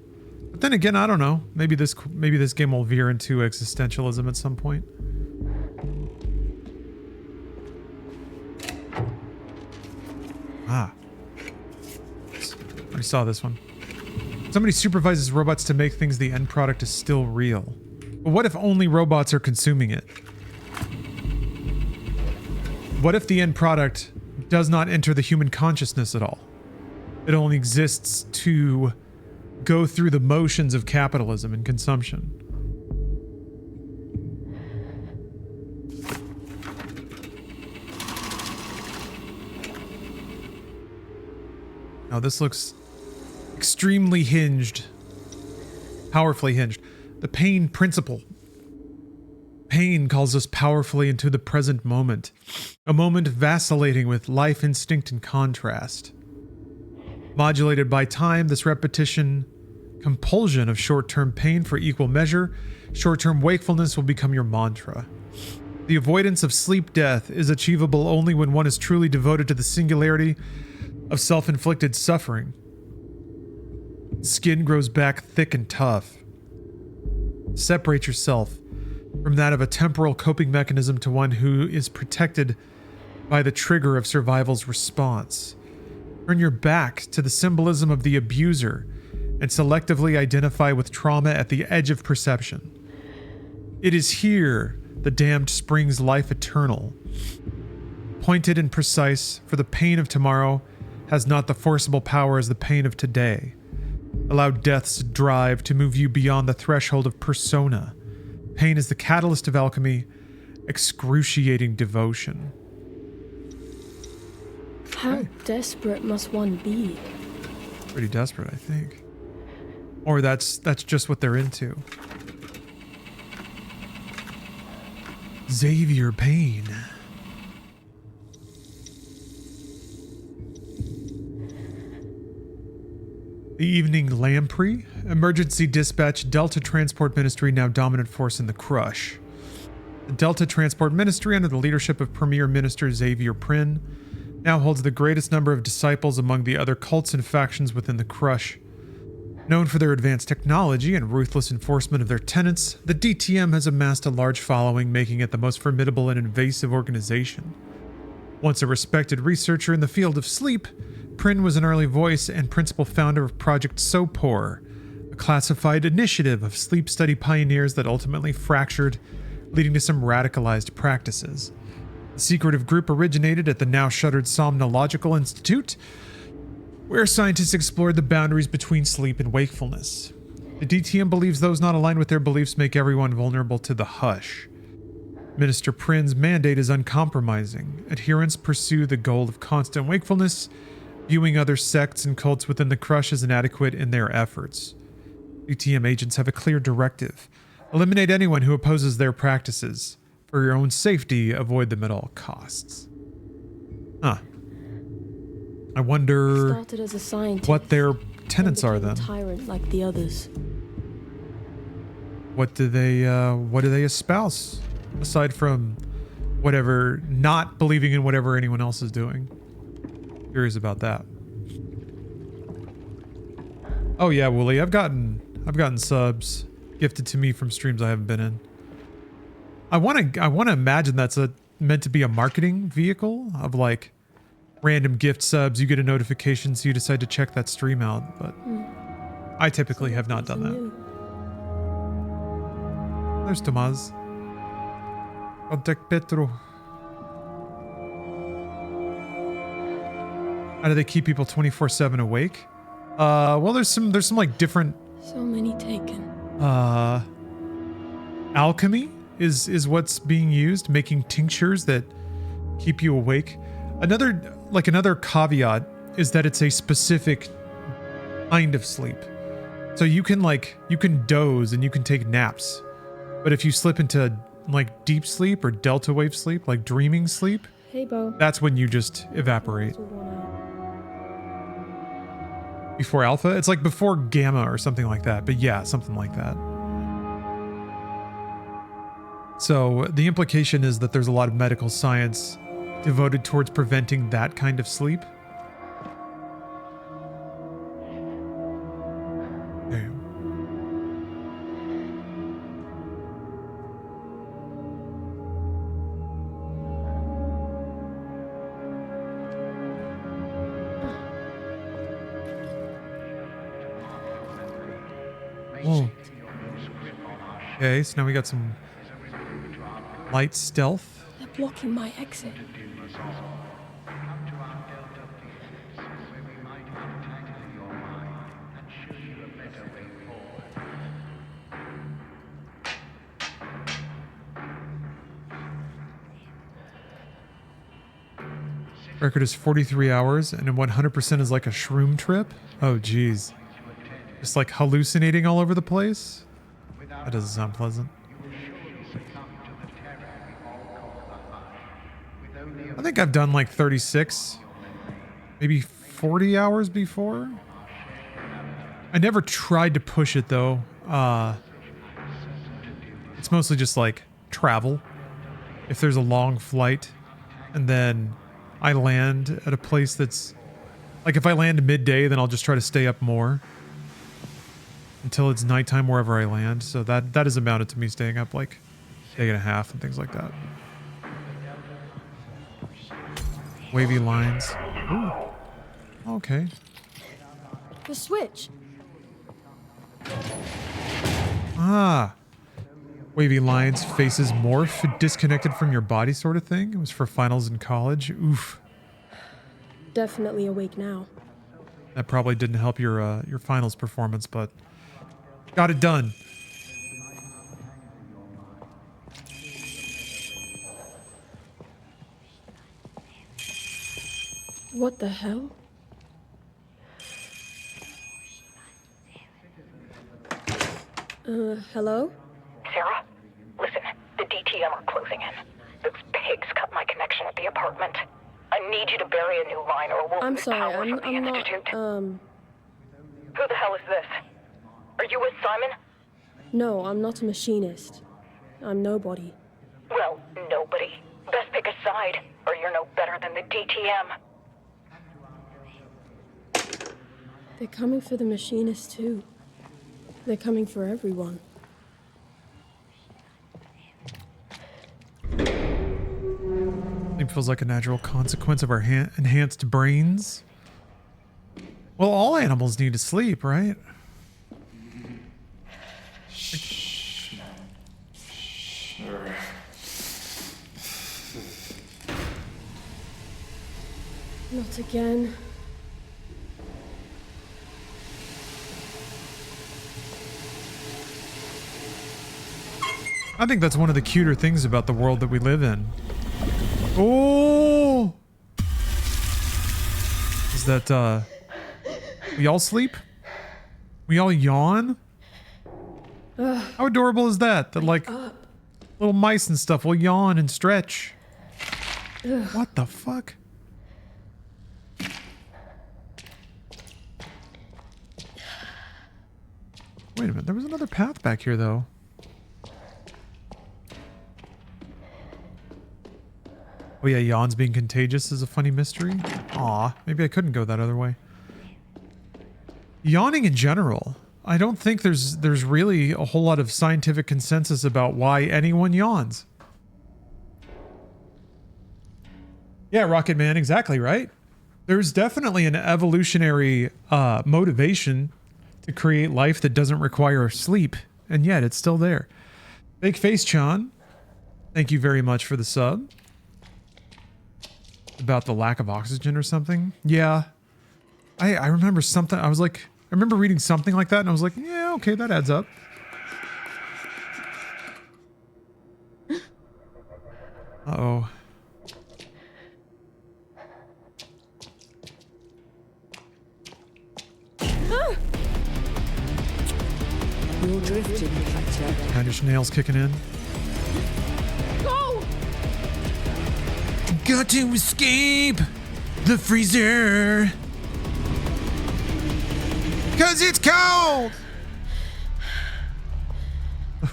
But then again, I don't know. Maybe this game will veer into existentialism at some point. Ah. I saw this one. Somebody supervises robots to make things the end product is still real. But what if only robots are consuming it? What if the end product does not enter the human consciousness at all? It only exists to go through the motions of capitalism and consumption. Now this looks extremely hinged. Powerfully hinged. The pain principle. Pain calls us powerfully into the present moment. A moment vacillating with life instinct and contrast. Modulated by time, this repetition, compulsion of short-term pain for equal measure, short-term wakefulness will become your mantra. The avoidance of sleep-death is achievable only when one is truly devoted to the singularity of self-inflicted suffering. Skin grows back thick and tough. Separate yourself from that of a temporal coping mechanism to one who is protected by the trigger of survival's response. Turn your back to the symbolism of the abuser and selectively identify with trauma at the edge of perception. It is here the damned springs life eternal. Pointed and precise, for the pain of tomorrow has not the forcible power as the pain of today. Allow death's drive to move you beyond the threshold of persona. Pain is the catalyst of alchemy, excruciating devotion. How desperate must one be? Pretty desperate, I think. Or that's just what they're into. Xavier Payne. The Evening Lamprey. Emergency Dispatch. Delta Transport Ministry, now dominant force in the Crush. The Delta Transport Ministry, under the leadership of Premier Minister Xavier Prin, now holds the greatest number of disciples among the other cults and factions within the Crush. Known for their advanced technology and ruthless enforcement of their tenets, the DTM has amassed a large following, making it the most formidable and invasive organization. Once a respected researcher in the field of sleep, Prin was an early voice and principal founder of Project Sopor, a classified initiative of sleep study pioneers that ultimately fractured, leading to some radicalized practices. The secretive group originated at the now shuttered Somnological Institute, where scientists explored the boundaries between sleep and wakefulness. The DTM believes those not aligned with their beliefs make everyone vulnerable to the hush. Minister Prin's mandate is uncompromising. Adherents pursue the goal of constant wakefulness, viewing other sects and cults within the Crush as inadequate in their efforts. DTM agents have a clear directive. Eliminate anyone who opposes their practices. For your own safety, avoid them at all costs. Huh. I wonder Started as a scientist, what their tenets are became a then. tyrant like the others. What do they espouse? Aside from whatever, not believing in whatever anyone else is doing. Curious about that. Oh yeah, Wooly, I've gotten subs gifted to me from streams I haven't been in. I want to imagine that's meant to be a marketing vehicle of like random gift subs. You get a notification, so you decide to check that stream out. But I typically have not done that. There's Tomaz. Contact Petro. How do they keep people 24/7 awake? Well, there's some like different. So many taken. Alchemy is what's being used, making tinctures that keep you awake. Another caveat is that it's a specific kind of sleep. So you can doze and you can take naps. But if you slip into like deep sleep or delta wave sleep, like dreaming sleep, Hey, Bo. that's when you just evaporate. Before alpha? It's like before gamma or something like that. But yeah, something like that. So the implication is that there's a lot of medical science devoted towards preventing that kind of sleep. Damn. Whoa. Okay, so now we got some light stealth. They're blocking my exit. Record is 43 hours, and 100% is like a shroom trip. Oh, geez. Just like hallucinating all over the place? That doesn't sound pleasant. I think I've done like 36, maybe 40 hours before. I never tried to push it though. It's mostly just like travel. If there's a long flight and then I land at a place that's like, if I land midday, then I'll just try to stay up more until it's nighttime wherever I land. So that has amounted to me staying up like a day and a half and things like that. Wavy lines. Ooh. Okay. The switch. Ah. Wavy lines, faces morph, disconnected from your body sort of thing. It was for finals in college. Oof. Definitely awake now. That probably didn't help your finals performance, but got it done. What the hell? Hello? Sarah? Listen, the DTM are closing in. Those pigs cut my connection at the apartment. I need you to bury a new line or we'll I'm lose sorry, power from the I'm not, Institute. Who the hell is this? Are you with Simon? No, I'm not a machinist. I'm nobody. Well, nobody. Best pick a side, or you're no better than the DTM. They're coming for the machinist too. They're coming for everyone. It feels like a natural consequence of our enhanced brains. Well, all animals need to sleep, right? Not again. I think that's one of the cuter things about the world that we live in. Oh! Is that, we all sleep? We all yawn? How adorable is that? That, like, little mice and stuff will yawn and stretch. What the fuck? Wait a minute, there was another path back here, though. Oh yeah, yawns being contagious is a funny mystery. Aw, maybe I couldn't go that other way. Yawning in general. I don't think there's really a whole lot of scientific consensus about why anyone yawns. Yeah, Rocket Man, exactly right. There's definitely an evolutionary motivation to create life that doesn't require sleep, and yet it's still there. Fake Face Chan, thank you very much for the sub. About the lack of oxygen or something. Yeah. I remember something. I was like, I remember reading something like that and I was like, yeah, okay, that adds up. Uh-oh. You're drifting, Hector. Kind of nails kicking in. Go! Got to escape the freezer. 'Cause it's cold!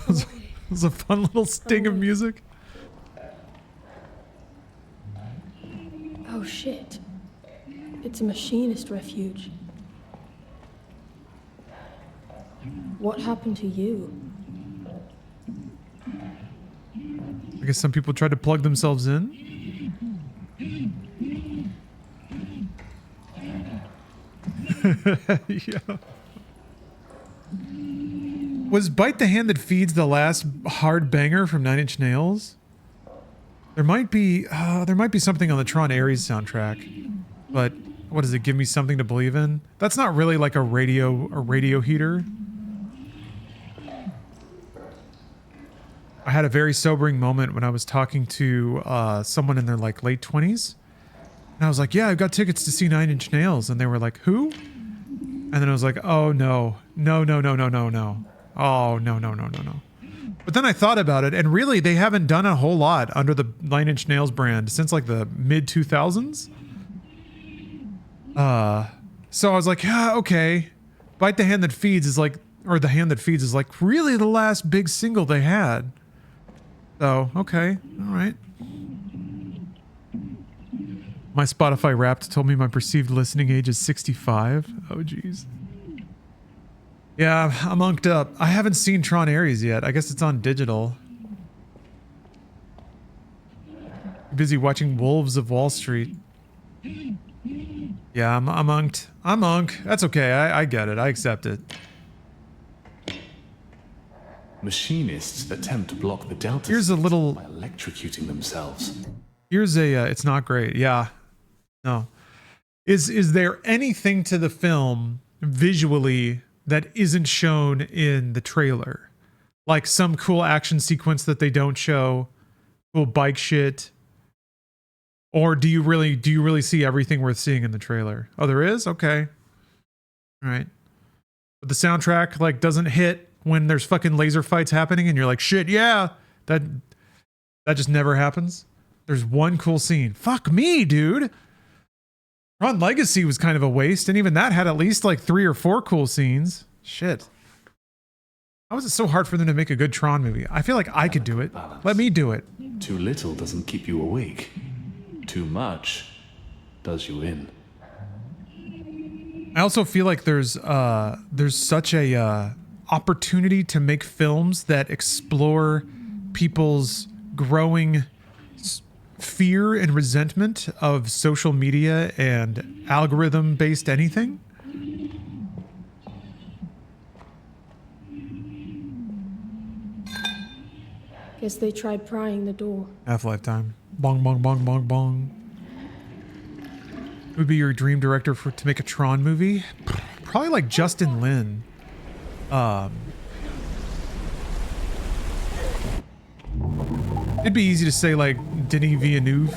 It was a fun little sting of music. Oh shit. It's a machinist refuge. What happened to you? I guess some people tried to plug themselves in. Yeah. Was Bite the Hand That Feeds the last hard banger from 9 Inch Nails? There might be something on the Tron Ares soundtrack, but what does it give me something to believe in? That's not really like a radio heater. I had a very sobering moment when I was talking to someone in their like late 20s. And I was like, yeah, I've got tickets to see 9 Inch Nails. And they were like, who? And then I was like, oh no. No, no, no, no, no, no. Oh, no, no, no, no, no. But then I thought about it, and really they haven't done a whole lot under the 9 Inch Nails brand since like the mid 2000s. So I was like, yeah, okay. Bite the Hand That Feeds is like, or The Hand That Feeds is like really the last big single they had. So, okay, all right. My Spotify Wrapped told me my perceived listening age is 65. Oh, jeez. Yeah, I'm unked up. I haven't seen Tron Ares yet. I guess it's on digital. Busy watching Wolves of Wall Street. Yeah, I'm unked. I'm unk. That's okay. I get it. I accept it. Machinists attempt to block the delta Here's a little by electrocuting themselves. Here's a it's not great. Yeah. No. Is there anything to the film visually that isn't shown in the trailer? Like some cool action sequence that they don't show, cool bike shit, Or do you really see everything worth seeing in the trailer? Oh, there is? Okay. All right. But the soundtrack like doesn't hit when there's fucking laser fights happening and you're like, shit, yeah. That just never happens. There's one cool scene. Fuck me, dude. Tron Legacy was kind of a waste, and even that had at least like 3 or 4 cool scenes. Shit. How is it so hard for them to make a good Tron movie? I feel like I could do it. Let me do it. Too little doesn't keep you awake. Too much does you in. I also feel like there's such a opportunity to make films that explore people's growing fear and resentment of social media and algorithm-based anything. Guess they tried prying the door. Half-Life time. Bong, bong, bong, bong, bong. Who would be your dream director to make a Tron movie? Probably like Justin Lin. It'd be easy to say like Denis Villeneuve,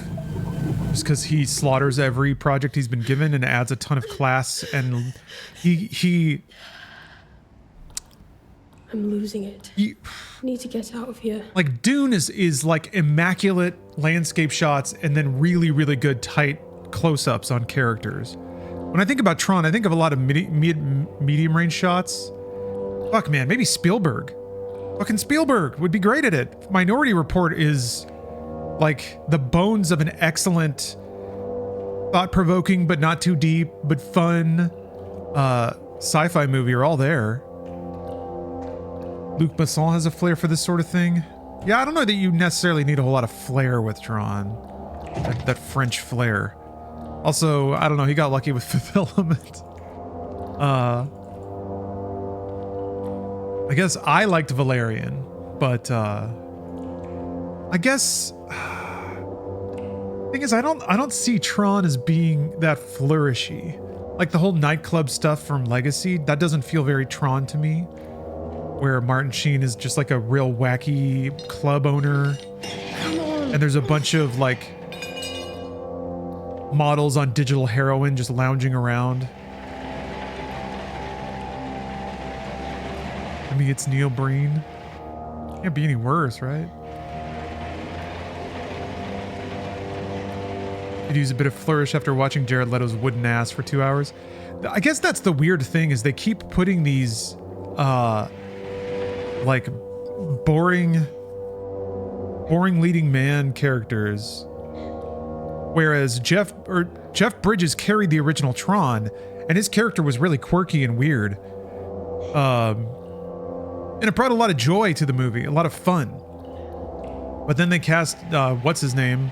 just because he slaughters every project he's been given and adds a ton of class, and he I'm losing it. I need to get out of here. Like Dune is like immaculate landscape shots and then really, really good tight close-ups on characters. When I think about Tron, I think of a lot of medium range shots. Fuck man, maybe Spielberg. Fucking Spielberg would be great at it. Minority Report is like the bones of an excellent, thought-provoking but not too deep but fun sci-fi movie are all there. Luc Besson has a flair for this sort of thing. Yeah, I don't know that you necessarily need a whole lot of flair with Tron. That French flair. Also, I don't know, he got lucky with Fifth Element. I guess I liked Valerian, but I guess thing is I don't see Tron as being that flourishy. Like the whole nightclub stuff from Legacy, that doesn't feel very Tron to me. Where Martin Sheen is just like a real wacky club owner. And there's a bunch of like models on digital heroin just lounging around. I mean, it's Neil Breen. Can't be any worse, right? Could use a bit of flourish after watching Jared Leto's wooden ass for 2 hours. I guess that's the weird thing is they keep putting these like boring leading man characters, whereas Jeff Bridges carried the original Tron, and his character was really quirky and weird, and it brought a lot of joy to the movie, a lot of fun. But then they cast what's his name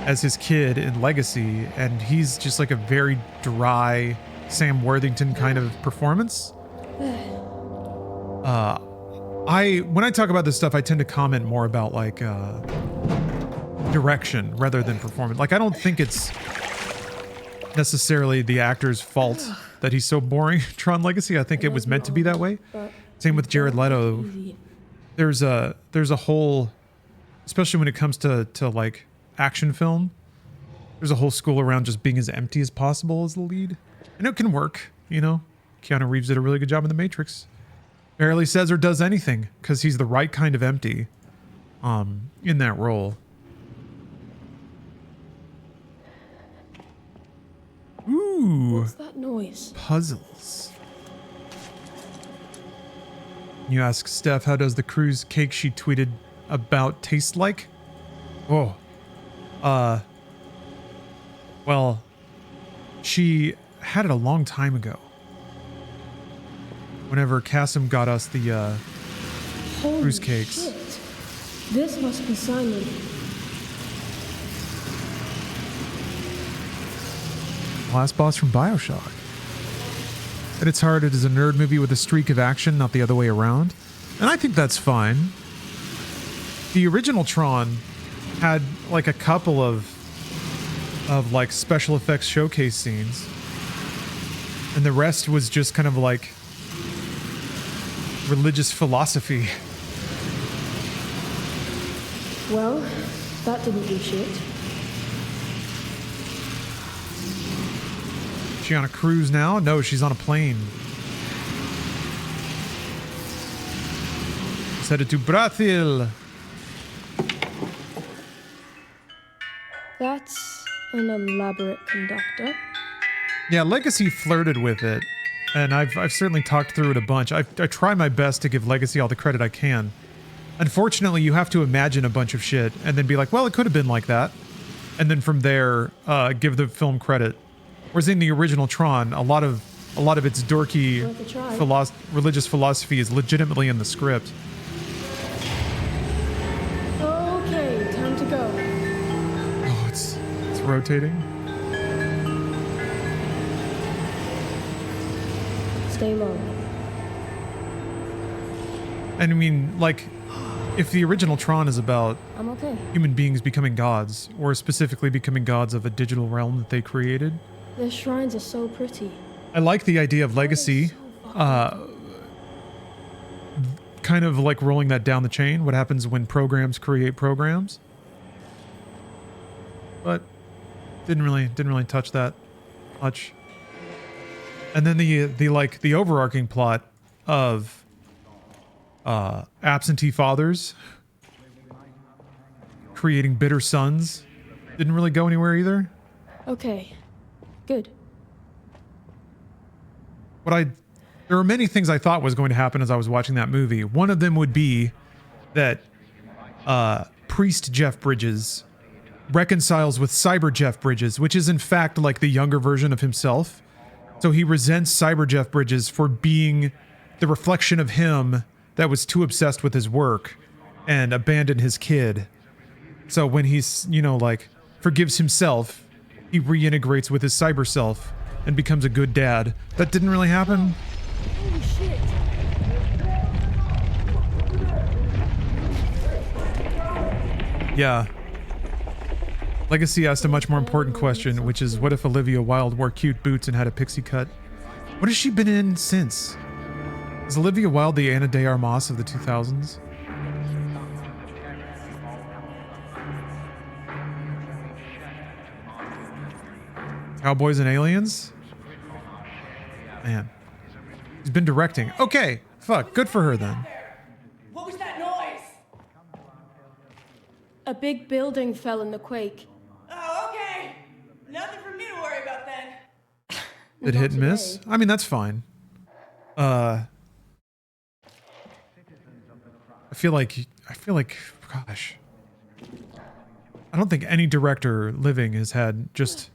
as his kid in Legacy, and he's just like a very dry Sam Worthington kind of performance. When I talk about this stuff, I tend to comment more about like direction rather than performance. Like I don't think it's necessarily the actor's fault that he's so boring. Tron Legacy, I think it was meant to be that way. Same with Jared Leto. There's a whole, especially when it comes to like action film, there's a whole school around just being as empty as possible as the lead, and it can work. You know, Keanu Reeves did a really good job in The Matrix. Barely says or does anything because he's the right kind of empty in that role. Ooh. What's that noise? Puzzles. You ask Steph, how does the cruise cake she tweeted about taste like? Oh. Well, she had it a long time ago. Whenever Kasim got us the cruise cakes. Shit. This must be Simon. Last boss from BioShock. At its heart, it is a nerd movie with a streak of action, not the other way around. And I think that's fine. The original Tron had like a couple of like special effects showcase scenes. And the rest was just kind of like religious philosophy. Well, that didn't do shit. Is she on a cruise now? No, she's on a plane. She's headed to Brazil. That's an elaborate conductor. Yeah, Legacy flirted with it, and I've certainly talked through it a bunch. I try my best to give Legacy all the credit I can. Unfortunately, you have to imagine a bunch of shit and then be like, well, it could have been like that. And then from there, give the film credit. Whereas in the original Tron, a lot of its dorky religious philosophy is legitimately in the script. Okay, time to go. Oh, it's rotating. Stay low. And I mean, like, if the original Tron is about I'm okay. human beings becoming gods, or specifically becoming gods of a digital realm that they created, The shrines are so pretty. I like the idea of Legacy, kind of like rolling that down the chain. What happens when programs create programs? But didn't really touch that much. And then the overarching plot of absentee fathers creating bitter sons didn't really go anywhere either. Okay, good. There were many things I thought was going to happen as I was watching that movie. One of them would be that priest Jeff Bridges reconciles with cyber Jeff Bridges, which is in fact like the younger version of himself. So he resents cyber Jeff Bridges for being the reflection of him that was too obsessed with his work and abandoned his kid. So when he's, like, forgives himself, he reintegrates with his cyber self and becomes a good dad. That didn't really happen. Holy shit. Yeah. Legacy asked a much more important question, which is, what if Olivia Wilde wore cute boots and had a pixie cut? What has she been in since? Is Olivia Wilde the Ana de Armas of the 2000s? Cowboys and Aliens? Man. He's been directing. Okay, fuck, good for her then. What was that noise? A big building fell in the quake. Oh, okay. Nothing for me to worry about then. Did hit and miss? I mean, that's fine. I feel like, gosh. I don't think any director living has had just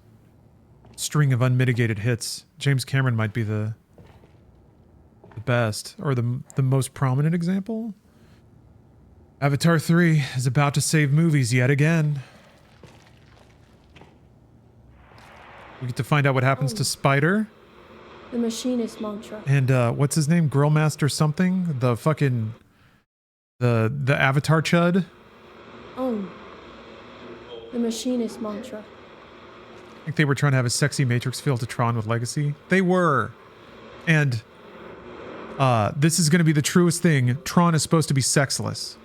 string of unmitigated hits. James Cameron might be the best, or the most prominent example. Avatar 3 is about to save movies yet again. We get to find out what happens to Spider. The machinist mantra. And what's his name? Grillmaster something? The fucking the Avatar chud? Oh. The machinist mantra. I think they were trying to have a sexy Matrix feel to Tron with Legacy. They were. And this is going to be the truest thing. Tron is supposed to be sexless.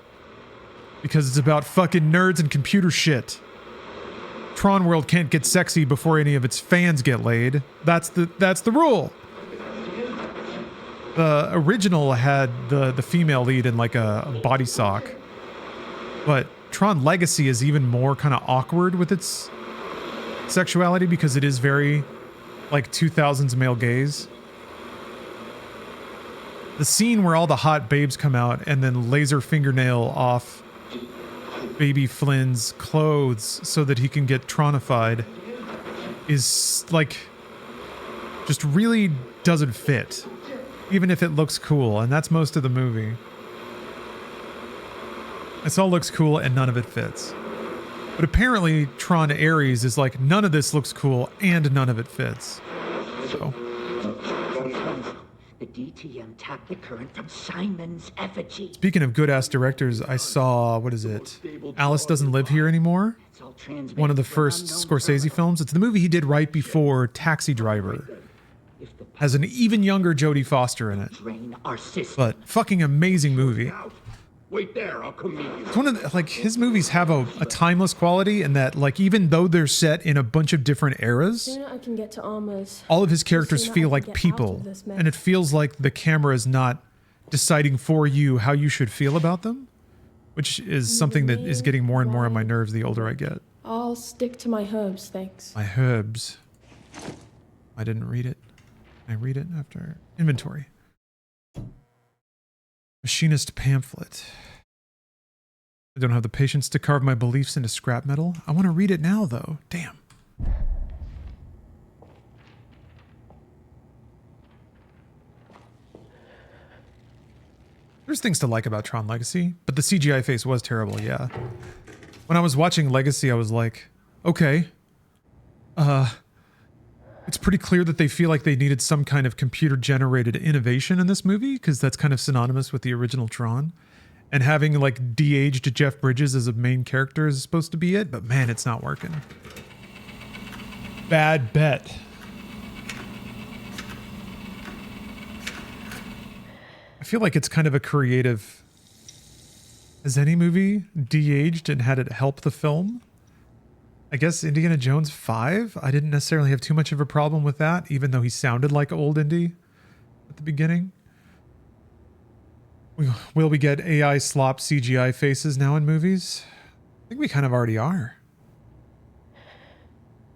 Because it's about fucking nerds and computer shit. Tron World can't get sexy before any of its fans get laid. That's the rule. The original had the female lead in like a body sock. But Tron Legacy is even more kind of awkward with its sexuality because it is very like 2000s male gaze. The scene where all the hot babes come out and then laser fingernail off baby Flynn's clothes so that he can get Tronified is like just really doesn't fit, even if it looks cool, and that's most of the movie. This all looks cool and none of it fits. But apparently Tron Ares is like, none of this looks cool and none of it fits. So the DTM tapped the current from Simon's effigy. speaking of good-ass directors, I saw, what is it? Alice Doesn't Live Here Anymore? One of the first Scorsese films. It's the movie he did right before Taxi Driver. Has an even younger Jodie Foster in it. But fucking amazing movie. Wait there, I'll come meet you. It's one of the, like, his movies have a timeless quality in that, like, even though they're set in a bunch of different eras, The sooner I can get to Armors, all of his the characters sooner I feel can like get out people, of this mess. and it feels like the camera is not deciding for you how you should feel about them, which is something that is getting more and more on my nerves the older I get. I'll stick to my herbs, thanks. My herbs. I didn't read it. I read it after inventory. Machinist pamphlet. I don't have the patience to carve my beliefs into scrap metal. I want to read it now, though. Damn. There's things to like about Tron Legacy, but the CGI face was terrible, yeah. When I was watching Legacy, I was like, okay. It's pretty clear that they feel like they needed some kind of computer-generated innovation in this movie, because that's kind of synonymous with the original Tron. And having, like, de-aged Jeff Bridges as a main character is supposed to be it, but man, it's not working. Bad bet. I feel like it's kind of a creative... Has any movie de-aged and had it help the film? I guess Indiana Jones 5? I didn't necessarily have too much of a problem with that, even though he sounded like old Indy at the beginning. Will we get AI slop CGI faces now in movies? I think we kind of already are.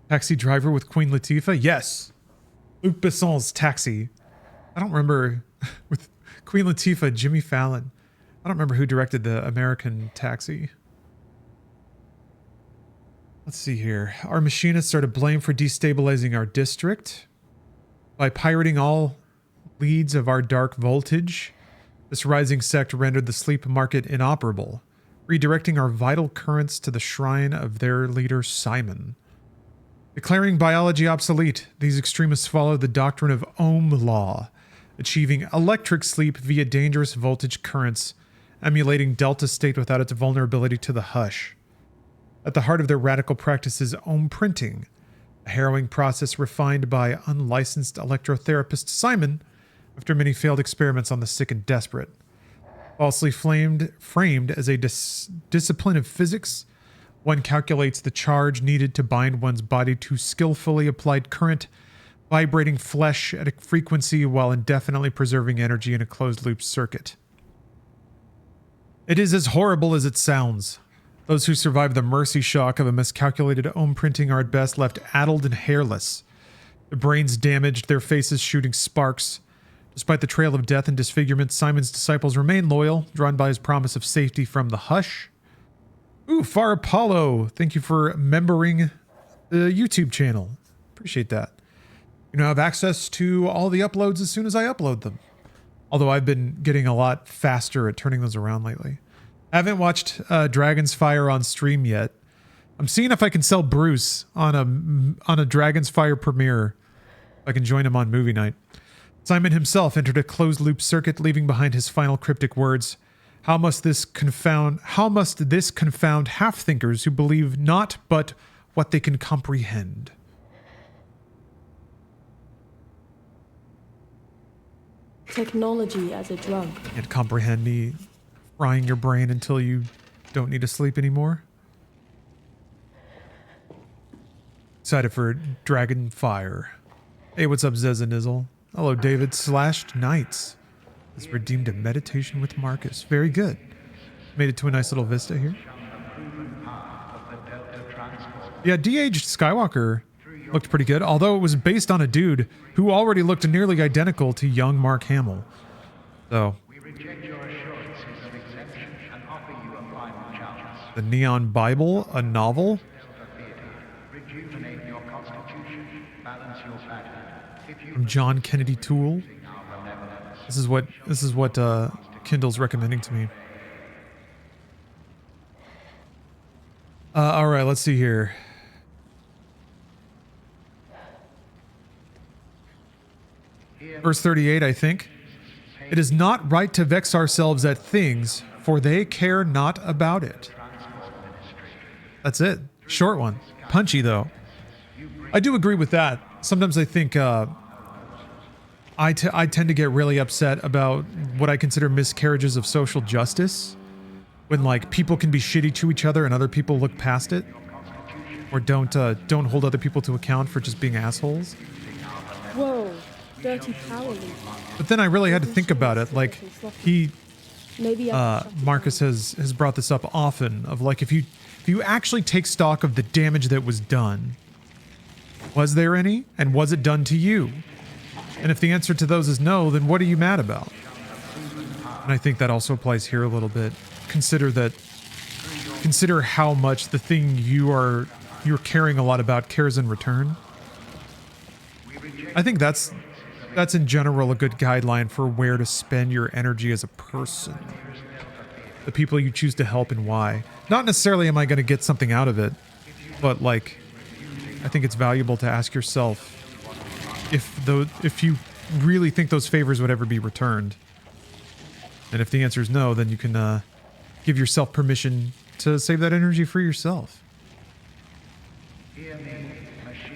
Taxi Driver with Queen Latifah? Yes. Luc Besson's Taxi. I don't remember with Queen Latifah, Jimmy Fallon. I don't remember who directed the American Taxi. Let's see here. Our machinists are to blame for destabilizing our district by pirating all leads of our dark voltage. This rising sect rendered the sleep market inoperable, redirecting our vital currents to the shrine of their leader, Simon. Declaring biology obsolete, these extremists follow the doctrine of Ohm law, achieving electric sleep via dangerous voltage currents, emulating delta state without its vulnerability to the hush. At the heart of their radical practice is Ohm printing, a harrowing process refined by unlicensed electrotherapist Simon after many failed experiments on the sick and desperate. Falsely framed as a discipline of physics, one calculates the charge needed to bind one's body to skillfully applied current, vibrating flesh at a frequency while indefinitely preserving energy in a closed-loop circuit. It is as horrible as it sounds. Those who survive the mercy shock of a miscalculated ohm printing are at best left addled and hairless, their brains damaged, their faces shooting sparks. Despite the trail of death and disfigurement, Simon's disciples remain loyal, drawn by his promise of safety from the hush. Ooh, Far Apollo, thank you for membering the YouTube channel. Appreciate that. You now have access to all the uploads as soon as I upload them. Although I've been getting a lot faster at turning those around lately. I haven't watched Dragon's Fire on stream yet. I'm seeing if I can sell Bruce on a Dragon's Fire premiere. If I can join him on movie night. Simon himself entered a closed-loop circuit, leaving behind his final cryptic words. How must this confound half-thinkers who believe not but what they can comprehend? Technology as a drug. Can't comprehend me frying your brain until you don't need to sleep anymore? Excited for Dragon Fire. Hey, what's up, Zezanizzle? Hello, David /Knights. Has redeemed a meditation with Marcus. Very good. Made it to a nice little vista here. Yeah, de-aged Skywalker looked pretty good, although it was based on a dude who already looked nearly identical to young Mark Hamill. So, The Neon Bible, a novel? From John Kennedy Toole. This is what Kindle's recommending to me. All right, let's see here. Verse 38, I think. It is not right to vex ourselves at things, for they care not about it. That's it. Short one. Punchy, though. I do agree with that. Sometimes I think I tend to get really upset about what I consider miscarriages of social justice. when like people can be shitty to each other and other people look past it, or don't hold other people to account for just being assholes. Whoa, dirty power leak. But then I really had to think about it. Like Marcus has brought this up often. Of like if you actually take stock of the damage that was done, was there any, and was it done to you? And if the answer to those is no, then what are you mad about? And I think that also applies here a little bit. Consider how much the thing you're caring a lot about cares in return. I think that's in general a good guideline for where to spend your energy as a person. The people you choose to help and why. Not necessarily am I going to get something out of it, but like I think it's valuable to ask yourself if you really think those favors would ever be returned. And if the answer is no, then you can give yourself permission to save that energy for yourself.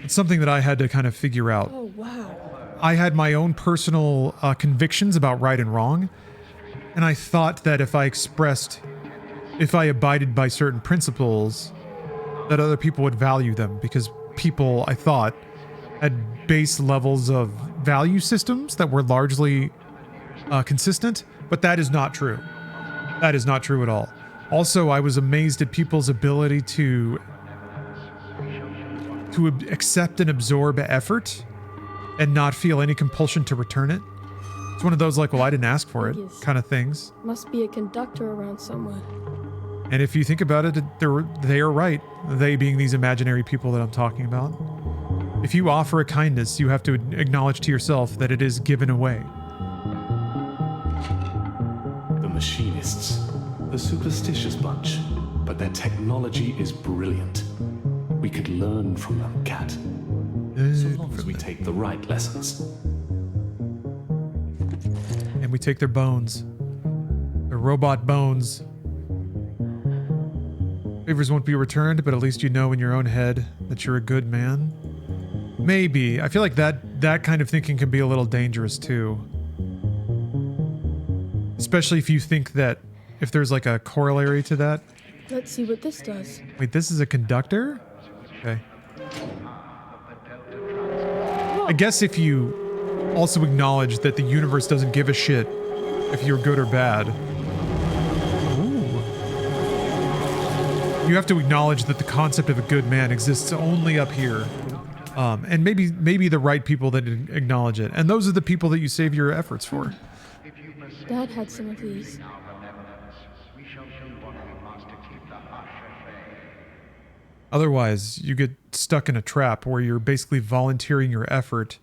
It's something that I had to kind of figure out. Oh, wow. I had my own personal convictions about right and wrong, and I thought that if I abided by certain principles, that other people would value them, because people, I thought, had base levels of value systems that were largely consistent, but that is not true. That is not true at all. Also, I was amazed at people's ability to accept and absorb effort and not feel any compulsion to return it. It's one of those like, well, I didn't ask for it kind of things. Must be a conductor around somewhere. And if you think about it, they are right. They being these imaginary people that I'm talking about. If you offer a kindness, you have to acknowledge to yourself that it is given away. The machinists, a superstitious bunch, but their technology is brilliant. We could learn from them, Cat. So long as we take the right lessons. And we take their bones. Their robot bones. Favors won't be returned, but at least you know in your own head that you're a good man. Maybe. I feel like that kind of thinking can be a little dangerous too. Especially if you think that if there's like a corollary to that. Let's see what this does. Wait, this is a conductor? Okay. I guess if you also acknowledge that the universe doesn't give a shit if you're good or bad. Ooh. You have to acknowledge that the concept of a good man exists only up here. And maybe the right people that acknowledge it. And those are the people that you save your efforts for. Dad had some of these. Otherwise, you get stuck in a trap where you're basically volunteering your effort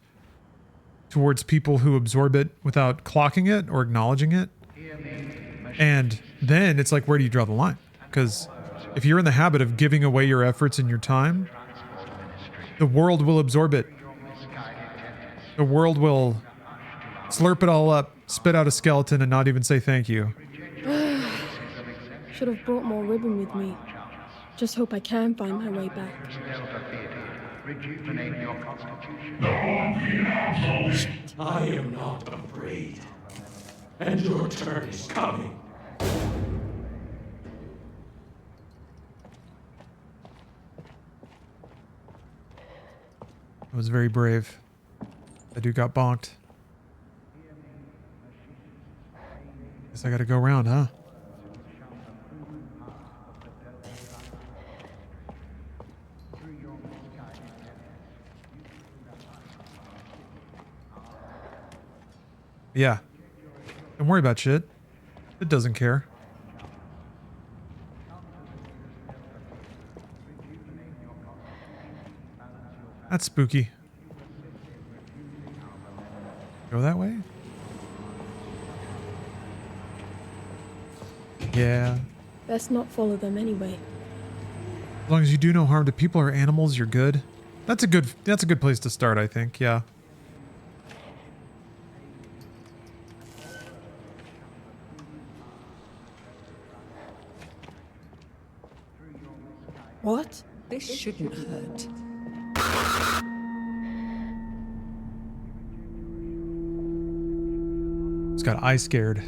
towards people who absorb it without clocking it or acknowledging it. And then it's like, where do you draw the line? Because if you're in the habit of giving away your efforts and your time, the world will absorb it. The world will slurp it all up, spit out a skeleton, and not even say thank you. Should have brought more ribbon with me. Just hope I can find my way back. I am not afraid. And your turn is coming. I was very brave. That dude got bonked. Guess I gotta go around, huh? Yeah. Don't worry about shit. It doesn't care. That's spooky. Go that way? Yeah. Best not follow them anyway. As long as you do no harm to people or animals, you're good. That's a good place to start, I think. Yeah. What? This shouldn't hurt. It's got eye scared.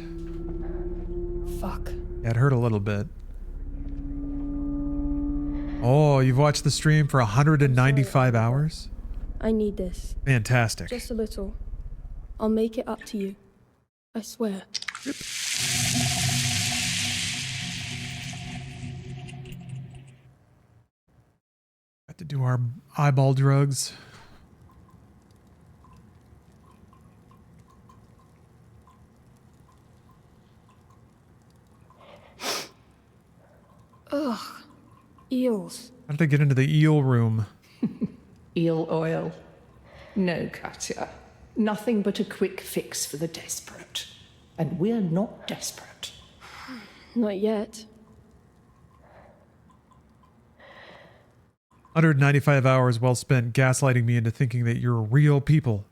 Fuck. Yeah, it hurt a little bit. Oh, you've watched the stream for 195 hours? I need this. Fantastic. Just a little. I'll make it up to you. I swear. Got to do our eyeball drugs. Ugh. Eels. How did I get into the eel room? Eel oil. No, Katya. Nothing but a quick fix for the desperate. And we're not desperate. Not yet. 195 hours well spent gaslighting me into thinking that you're real people.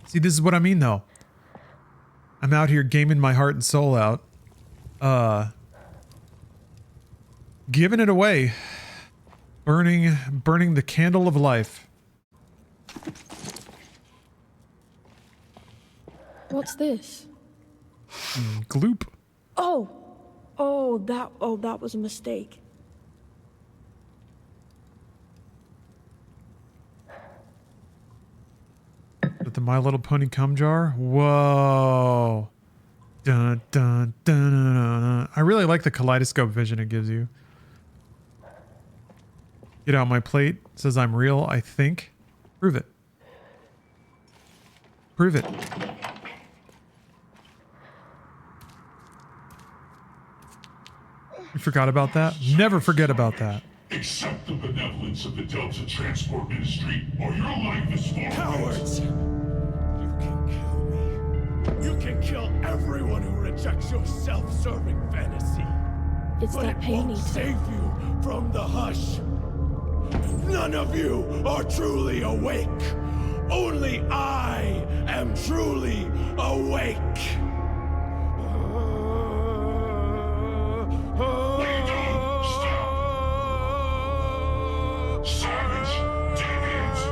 See, this is what I mean, though. I'm out here gaming my heart and soul out. Giving it away. Burning the candle of life. What's this? Gloop. Oh, that was a mistake. With the My Little Pony cum jar? Whoa. Dun, dun, dun, dun, dun, dun. I really like the kaleidoscope vision it gives you. Get out my plate. Says I'm real, I think. Prove it. Prove it. You forgot about that? Never forget about that. Accept the benevolence of the Delta Transport Ministry, or your life is forfeit. Cowards! You can kill me. You can kill everyone who rejects your self-serving fantasy. It's but that it pain won't eater. save you from the hush. None of you are truly awake. Only I am truly awake. Silence, deviants.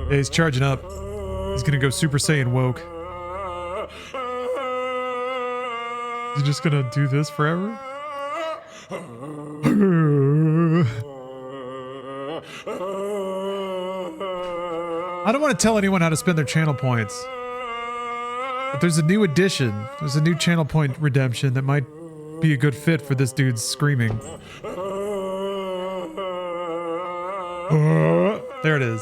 Yeah, he's charging up. He's gonna go Super Saiyan woke. He's just gonna do this forever? I don't want to tell anyone how to spend their channel points. But there's a new addition. There's a new channel point redemption that might be a good fit for this dude's screaming. There it is.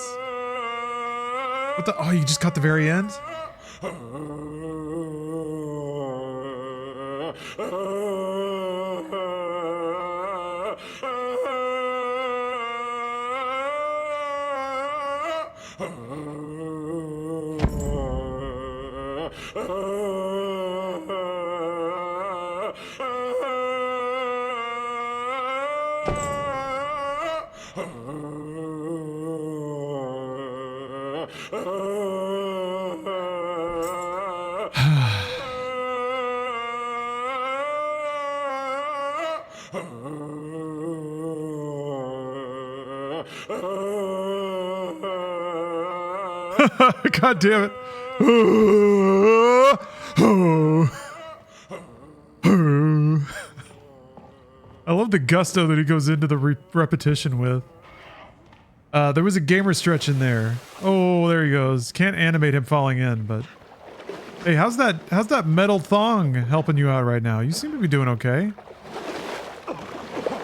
What the? Oh, you just caught the very end? God damn it. I love the gusto that he goes into the repetition with. There was a gamer stretch in there. Oh, there he goes. Can't animate him falling in, but hey, how's that metal thong helping you out right now? You seem to be doing okay.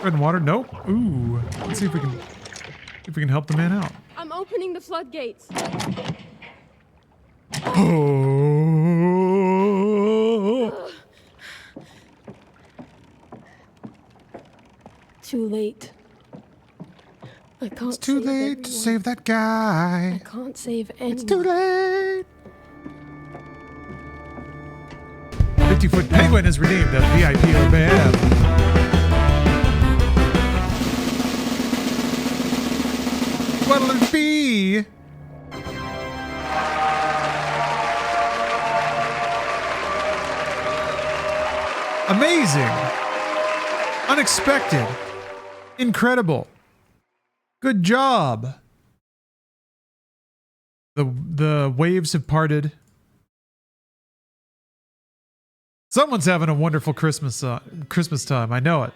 Bread and water? Nope. Ooh. Let's see if we can help the man out. I'm opening the floodgates. Oh. Too late. I can't. It's too late to save that guy. I can't save anyone. It's too late. 50-foot penguin is redeemed as VIP or BAM. What'll it be? Amazing. Unexpected. Incredible. Good job. The waves have parted. Someone's having a wonderful Christmas time. I know it.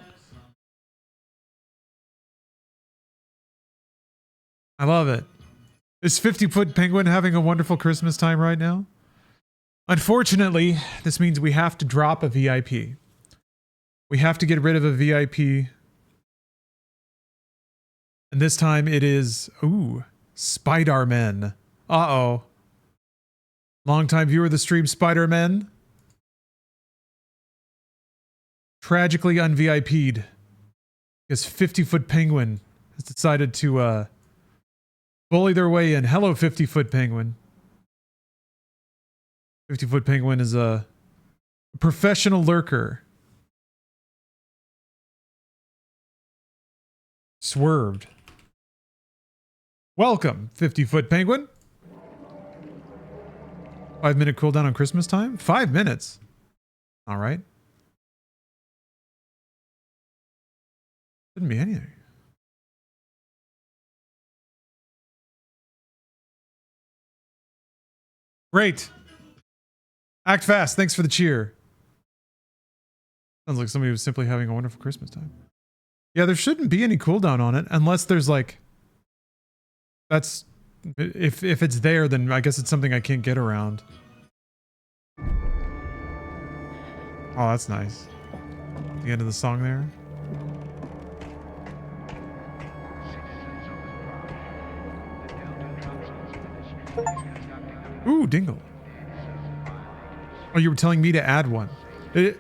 I love it. Is 50-foot penguin having a wonderful Christmas time right now? Unfortunately, this means we have to drop a VIP. We have to get rid of a VIP. And this time it is, Spider-Man. Uh-oh. Longtime viewer of the stream, Spider-Man. Tragically un-VIP'd. Because 50-foot penguin has decided to, bully their way in. Hello, 50-foot penguin. 50-foot penguin is a professional lurker. Swerved. Welcome, 50-foot penguin. 5-minute cooldown on Christmas time? 5 minutes. All right. Shouldn't be anything. Great. Act fast. Thanks for the cheer. Sounds like somebody was simply having a wonderful Christmas time. Yeah, there shouldn't be any cooldown on it unless there's like... That's... If it's there, then I guess it's something I can't get around. Oh, that's nice. The end of the song there. Ooh, Dingle. Oh, you were telling me to add one. Shit.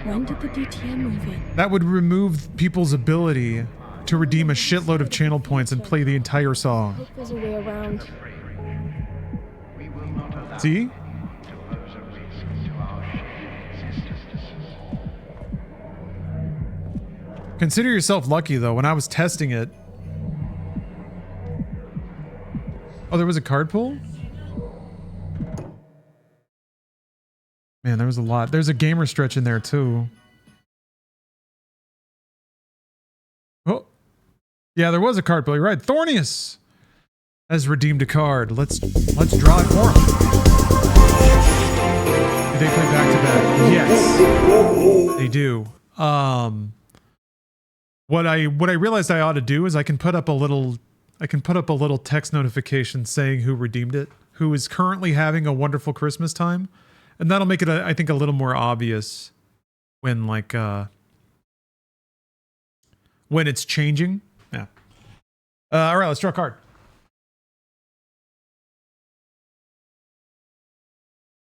When did the DTM move in? That would remove people's ability to redeem a shitload of channel points and play the entire song. I hope there's a way around. See? Consider yourself lucky, though. When I was testing it... Oh, there was a card pull? Man, there was a lot. There's a gamer stretch in there, too. Oh. Yeah, there was a card pull. You're right. Thornius has redeemed a card. Let's draw it for him. Do they play back-to-back? Yes. They do. What I realized I ought to do is I can put up a little text notification saying who redeemed it, who is currently having a wonderful Christmas time, and that'll make it I think a little more obvious when when it's changing. Yeah. All right, let's draw a card.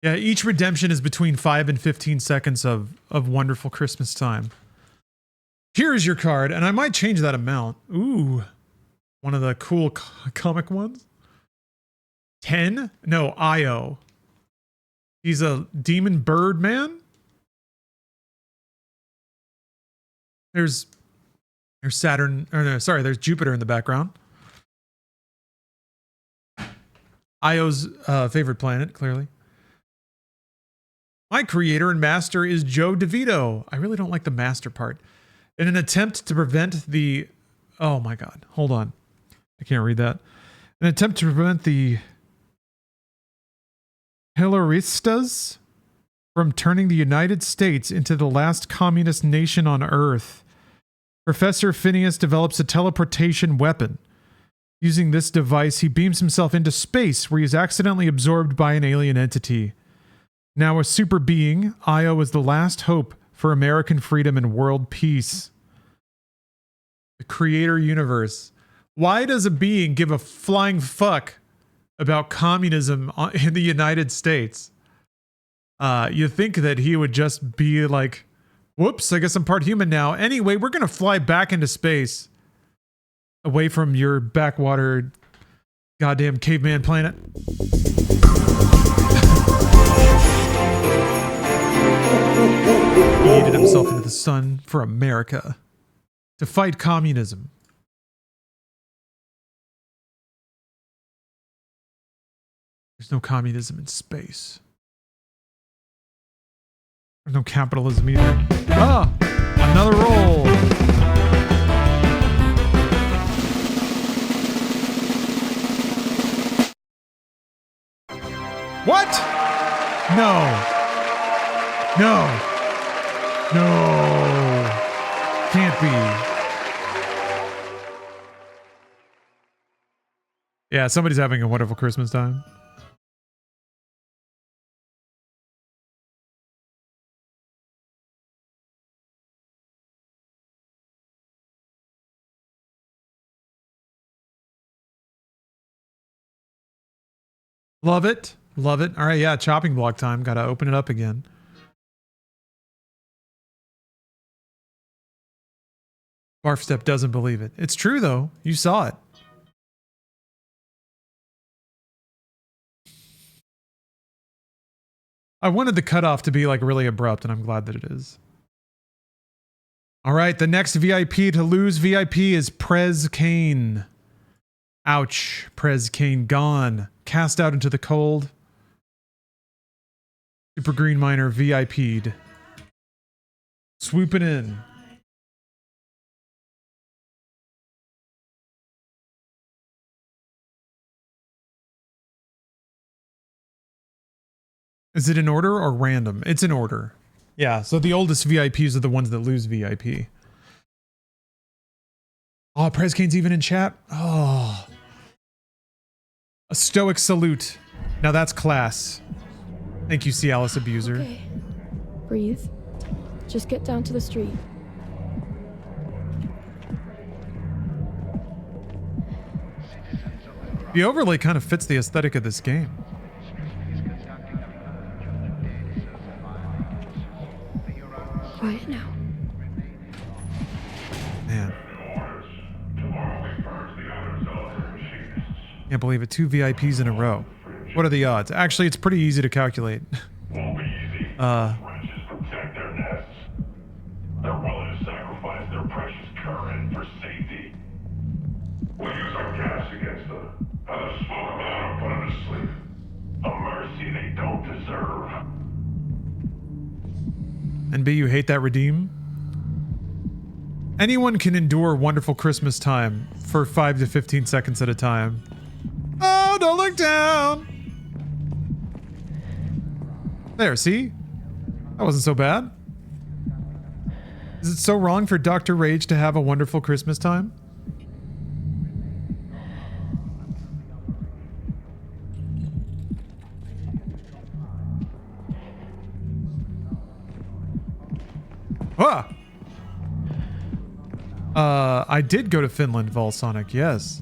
Yeah, each redemption is between 5 and 15 seconds of wonderful Christmas time. Here is your card, and I might change that amount. Ooh. One of the cool comic ones. 10? No, Io. He's a demon bird man. There's Saturn, or no, sorry, there's Jupiter in the background. Io's favorite planet, clearly. My creator and master is Joe DeVito. I really don't like the master part. In an attempt to prevent the... Oh my god, hold on. I can't read that. An attempt to prevent the Helluvistas from turning the United States into the last communist nation on Earth, Professor Phineas develops a teleportation weapon. Using this device, he beams himself into space, where he is accidentally absorbed by an alien entity. Now a super being, Io is the last hope for American freedom and world peace. The creator universe. Why does a being give a flying fuck about communism in the United States? You think that he would just be like, whoops, I guess I'm part human now. Anyway, we're going to fly back into space. Away from your backwater goddamn caveman planet. He yeeted himself into the sun for America. To fight communism. There's no communism in space. There's no capitalism either. Ah! Another roll! What? No. No. No. Can't be. Yeah, somebody's having a wonderful Christmas time. Love it. Love it. All right, yeah, chopping block time. Gotta open it up again. Barfstep doesn't believe it. It's true, though. You saw it. I wanted the cutoff to be like really abrupt, and I'm glad that it is. All right, the next VIP to lose VIP is Prez Kane. Ouch. Prez Kane gone. Cast out into the cold. Super Green Miner VIP'd. Swooping in. Is it in order or random? It's in order. Yeah, so the oldest VIPs are the ones that lose VIP. Oh, Prez Kane's even in chat? Oh. A stoic salute. Now that's class. Thank you, Cialis Abuser. Okay. Breathe. Just get down to the street. The overlay kind of fits the aesthetic of this game. Quiet now. Man. Can't believe it. 2 VIPs in a row. What are the odds? Actually, it's pretty easy to calculate. They're willing to sacrifice their precious current for safety. We'll use our gas against them. Have them smoke them out and put them to sleep. A mercy they don't deserve. And B, you hate that redeem? Anyone can endure wonderful Christmas time for 5 to 15 seconds at a time. Oh, don't look down! There, see? That wasn't so bad. Is it so wrong for Dr. Rage to have a wonderful Christmas time? Ah! I did go to Finland, Volsonic, yes.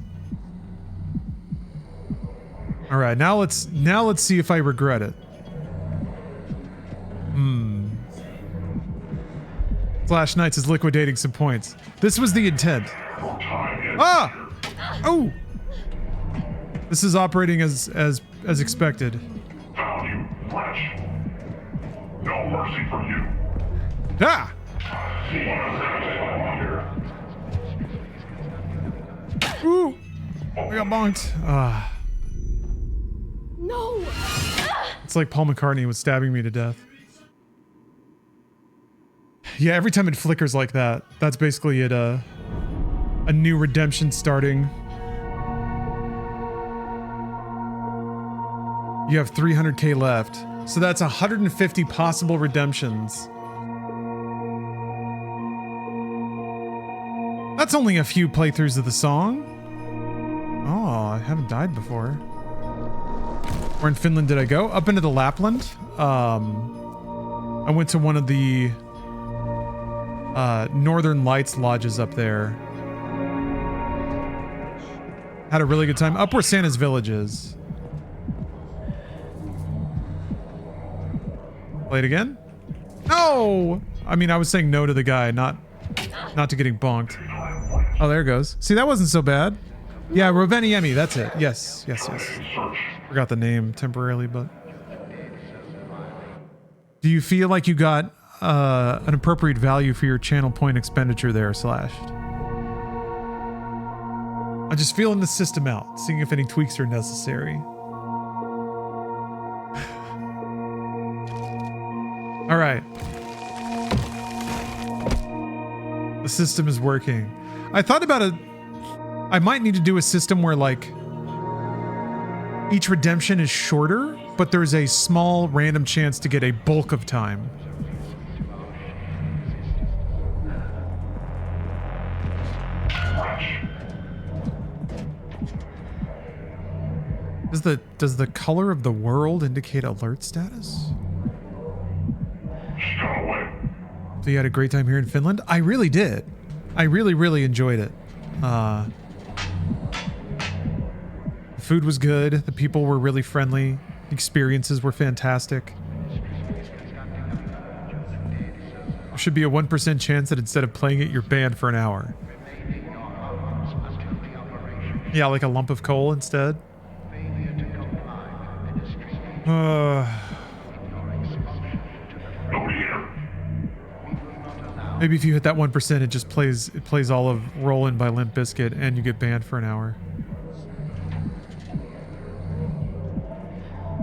Alright, now let's see if I regret it. Flash Knights is liquidating some points. This was the intent. Ah! Oh! This is operating as expected. Found you, wretch. No mercy for you. Ah! Ooh! I got bonked. Ah. No! It's like Paul McCartney was stabbing me to death. Yeah, every time it flickers like that, that's basically it, a new redemption starting. You have 300k left. So that's 150 possible redemptions. That's only a few playthroughs of the song. Oh, I haven't died before. Where in Finland did I go? Up into the Lapland. I went to one of the Northern Lights lodges up there. Had a really good time. Up where Santa's village is. Play it again? No! I mean, I was saying no to the guy, not to getting bonked. Oh, there it goes. See, that wasn't so bad. Yeah, Rovaniemi, that's it. Yes. Forgot the name temporarily, but... Do you feel like you got an appropriate value for your channel point expenditure there, Slashed? I'm just feeling the system out, seeing if any tweaks are necessary. All right. The system is working. I thought about it. I might need to do a system where like each redemption is shorter, but there's a small random chance to get a bulk of time. Does the color of the world indicate alert status? So you had a great time here in Finland? I really did. I really enjoyed it. The food was good. The people were really friendly. The experiences were fantastic. There should be a 1% chance that instead of playing it, you're banned for an hour. Yeah, like a lump of coal instead. Maybe if you hit that 1%, it just plays all of Rollin' by Limp Bizkit and you get banned for an hour.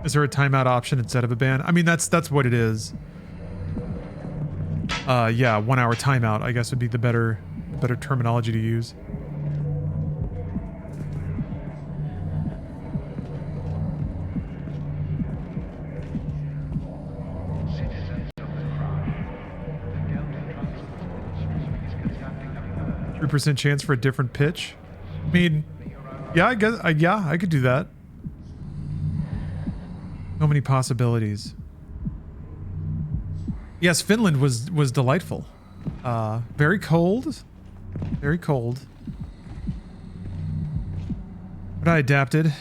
Is there a timeout option instead of a ban? I mean, that's what it is. Yeah, 1 hour timeout, I guess would be the better terminology to use. % chance for a different pitch. I mean, yeah, I guess, yeah, I could do that. So many possibilities. Yes, Finland was delightful. Very cold. Very cold. But I adapted.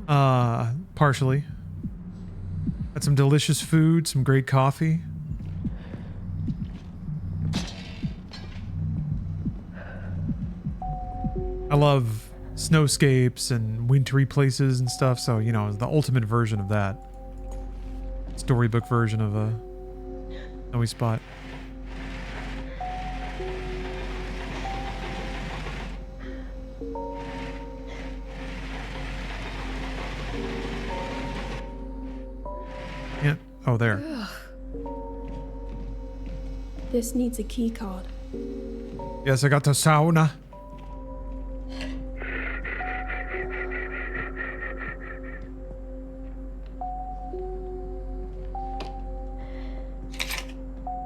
Partially. Had some delicious food, some great coffee. I love snowscapes and wintry places and stuff, so, you know, it's the ultimate version of that. Storybook version of a snowy spot. Yeah. Oh, there. Ugh. This needs a key card. Yes, I got the sauna.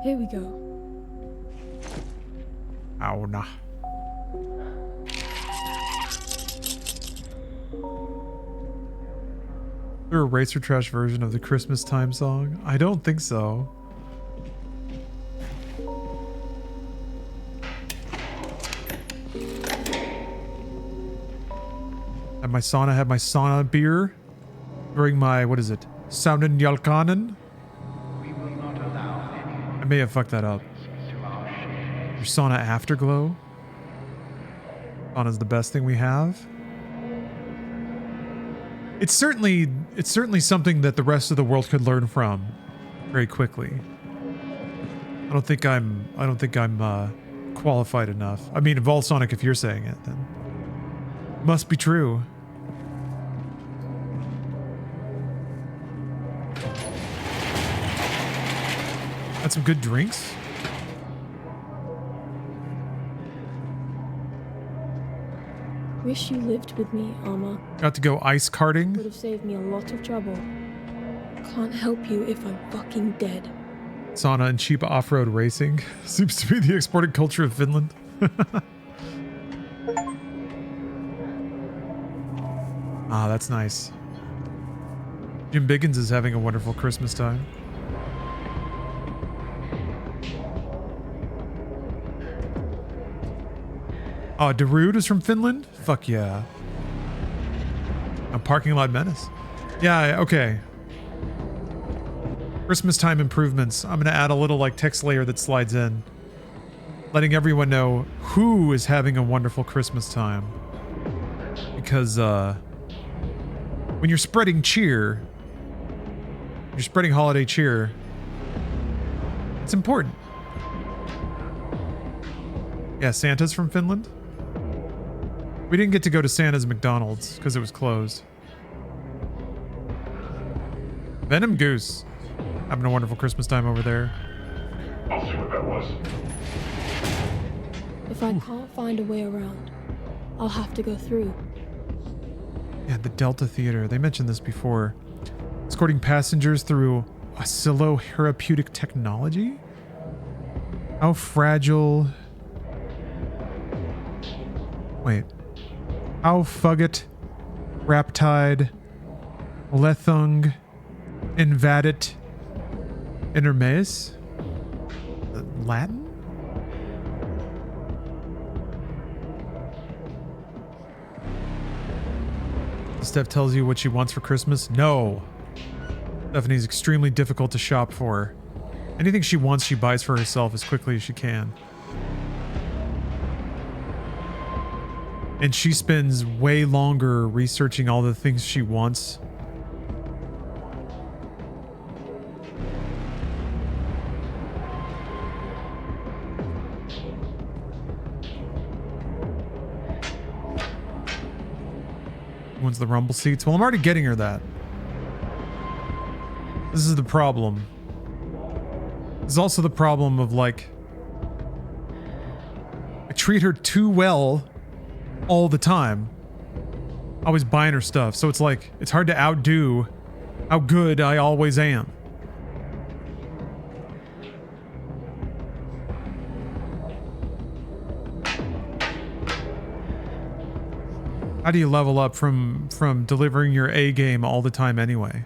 Here we go. Oh, nah. Is there a Racer Trash version of the Christmas time song? I don't think so. Had my sauna beer during my, what is it? Saunen Jalkanen? I may have fucked that up. Your sauna afterglow. Sauna's the best thing we have. It's certainly something that the rest of the world could learn from very quickly. I don't think I'm qualified enough. I mean, Volsonic, if you're saying it, then must be true. Had some good drinks. Wish you lived with me, Alma. Got to go ice karting. Would have saved me a lot of trouble. Can't help you if I'm fucking dead. Sauna and cheap off-road racing seems to be the exported culture of Finland. Ah, that's nice. Jim Biggins is having a wonderful Christmas time. Oh, Darude is from Finland? Fuck yeah. A parking lot menace. Yeah, okay. Christmas time improvements. I'm gonna add a little like text layer that slides in, letting everyone know who is having a wonderful Christmas time. Because when you're spreading cheer, you're spreading holiday cheer, it's important. Yeah, Santa's from Finland. We didn't get to go to Santa's McDonald's because it was closed. Venom Goose. Having a wonderful Christmas time over there. I'll see what that was. If I can't find a way around, I'll have to go through. Yeah, the Delta Theater. They mentioned this before. Escorting passengers through oscillotherapeutic technology? How fragile... Wait. How Fugget, Raptide, Lethung, Invadit, Intermes? Latin? Steph tells you what she wants for Christmas? No. Stephanie's extremely difficult to shop for. Anything she wants, she buys for herself as quickly as she can. And she spends way longer researching all the things she wants. Wants the rumble seats. Well, I'm already getting her that. This is the problem. This is also the problem of, like, I treat her too well all the time. Always buying her stuff. So it's like, it's hard to outdo how good I always am. How do you level up from delivering your A game all the time anyway?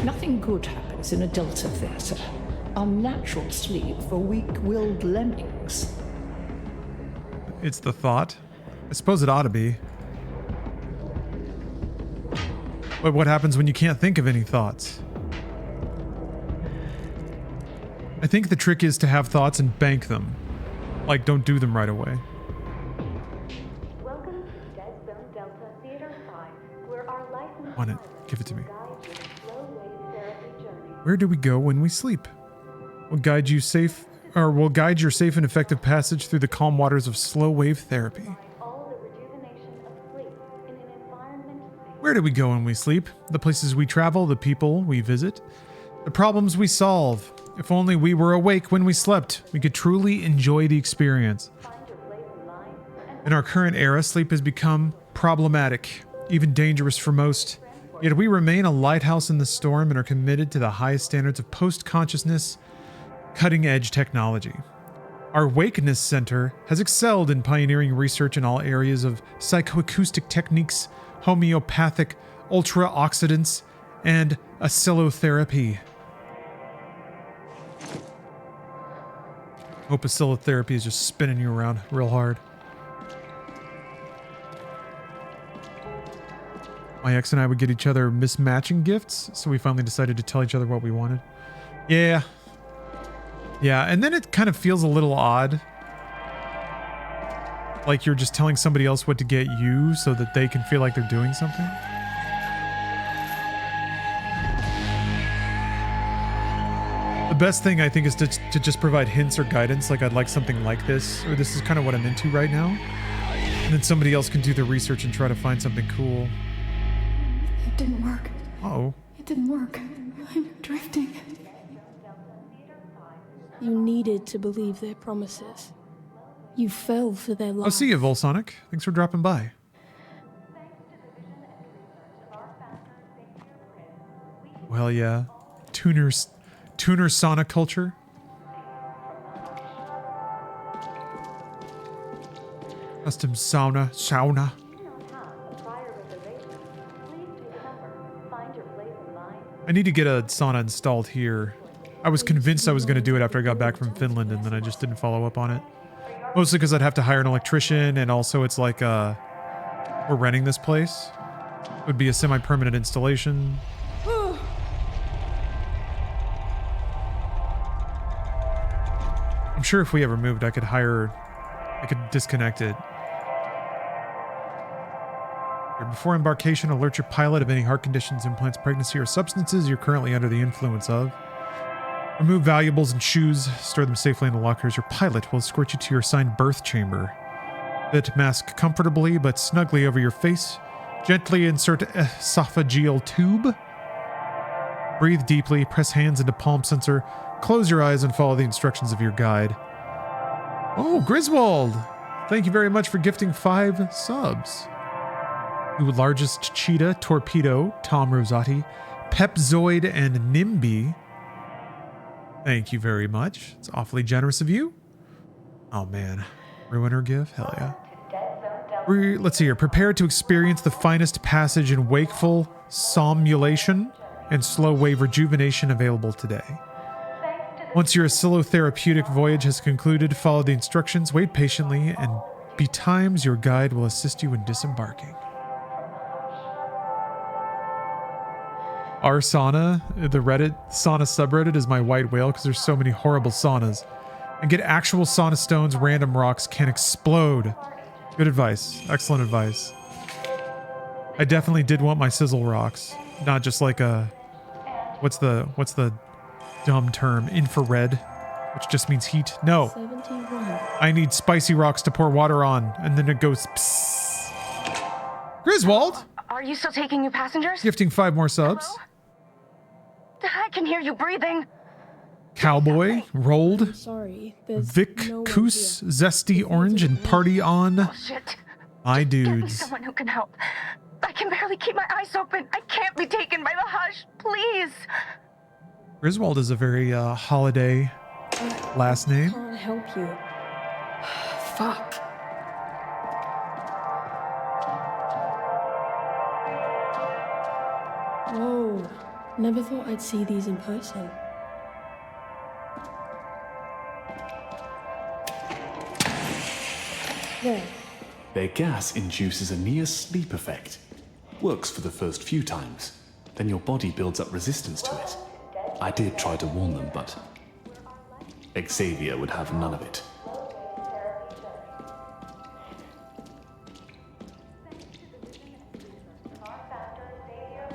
Nothing good happens in a Delta theater. Unnatural sleep for weak-willed lemmings. It's the thought. I suppose it ought to be. But what happens when you can't think of any thoughts? I think the trick is to have thoughts and bank them. Like, don't do them right away. Want it. Give it to me. Where do we go when we sleep? We'll guide you safe, or we'll guide your safe and effective passage through the calm waters of slow wave therapy. Where do we go when we sleep? The places we travel, the people we visit, the problems we solve. If only we were awake when we slept, we could truly enjoy the experience. In our current era, sleep has become problematic, even dangerous for most. Yet we remain a lighthouse in the storm and are committed to the highest standards of post-consciousness, cutting-edge technology. Our Wakeness Center has excelled in pioneering research in all areas of psychoacoustic techniques, homeopathic ultra-oxidants, and oscillotherapy. Hope oscillotherapy is just spinning you around real hard. My ex and I would get each other mismatching gifts, so we finally decided to tell each other what we wanted. Yeah. Yeah, and then it kind of feels a little odd. Like you're just telling somebody else what to get you so that they can feel like they're doing something. The best thing, I think, is to just provide hints or guidance, like I'd like something like this, or this is kind of what I'm into right now. And then somebody else can do the research and try to find something cool. It didn't work. Uh-oh. It didn't work. I'm drifting. You needed to believe their promises. You fell for their lies. I'll see you, Volsonic. Thanks for dropping by. Well, yeah. Tuner Sonic culture. Custom sauna. I need to get a sauna installed here. I was convinced I was going to do it after I got back from Finland, and then I just didn't follow up on it. Mostly because I'd have to hire an electrician, and also it's like, we're renting this place. It would be a semi-permanent installation. I'm sure if we ever moved, I could disconnect it. Before embarkation, alert your pilot of any heart conditions, implants, pregnancy, or substances you're currently under the influence of. Remove valuables and shoes. Store them safely in the lockers. Your pilot will escort you to your assigned birth chamber. Fit mask comfortably but snugly over your face. Gently insert esophageal tube. Breathe deeply. Press hands into palm sensor. Close your eyes and follow the instructions of your guide. Oh, Griswold! Thank you very much for gifting 5 subs. You largest cheetah, Torpedo, Tom Rosati, Pepzoid, and Nimby. Thank you very much. It's awfully generous of you. Oh man. Ruiner give? Hell yeah. Let's see here. Prepare to experience the finest passage in wakeful somnolation and slow wave rejuvenation available today. Once your silotherapeutic voyage has concluded, follow the instructions, wait patiently, and betimes your guide will assist you in disembarking. Our sauna, the Reddit sauna subreddit, is my white whale because there's so many horrible saunas. And get actual sauna stones, random rocks can explode. Good advice. Excellent advice. I definitely did want my sizzle rocks, not just like a what's the dumb term? Infrared, which just means heat. No. 71. I need spicy rocks to pour water on, and then it goes psss. Griswold! Are you still taking new passengers? Gifting 5 more subs. Hello? I can hear you breathing. Cowboy, Rolled, Sorry, there's Vic, no one Koos, here. Zesty Orange, and Party On. Oh, shit. My Get me dudes. someone who can help. I can barely keep my eyes open. I can't be taken by the hush. Please. Griswold is a very holiday last I name. can't help you. Fuck. Whoa. Never thought I'd see these in person. There. Their gas induces a near sleep effect. Works for the first few times. Then your body builds up resistance to it. I did try to warn them, but Xavier would have none of it.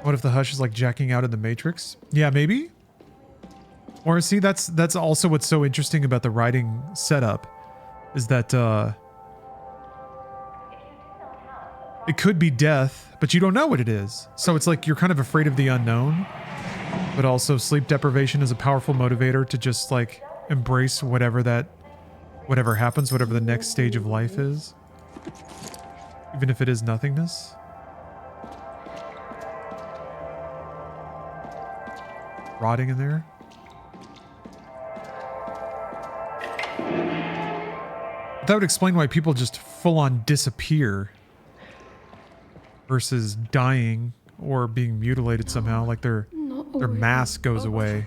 What if the hush is like jacking out in the Matrix? Yeah, maybe. Or see, that's also what's so interesting about the writing setup, is that it could be death, but you don't know what it is. So it's like you're kind of afraid of the unknown, but also sleep deprivation is a powerful motivator to just like embrace whatever happens, whatever the next stage of life is, even if it is nothingness. Rotting in there. That would explain why people just full on disappear versus dying or being mutilated somehow, like their mask goes away.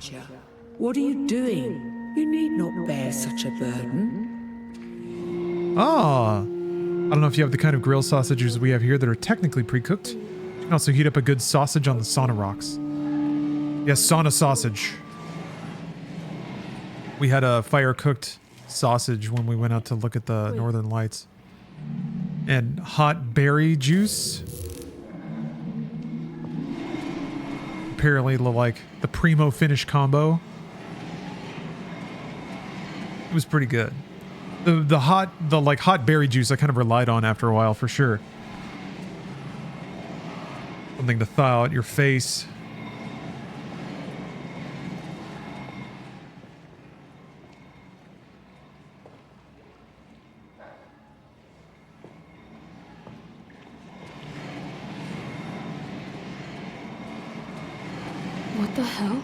What are you doing? You need not bear such a burden. Ah, I don't know if you have the kind of grill sausages we have here that are technically pre-cooked. You can also heat up a good sausage on the sauna rocks. Yes, sauna sausage. We had a fire-cooked sausage when we went out to look at the Northern Lights. And hot berry juice. Apparently, like the primo finish combo. It was pretty good. The hot berry juice I kind of relied on after a while for sure. Something to thaw out your face. What the hell?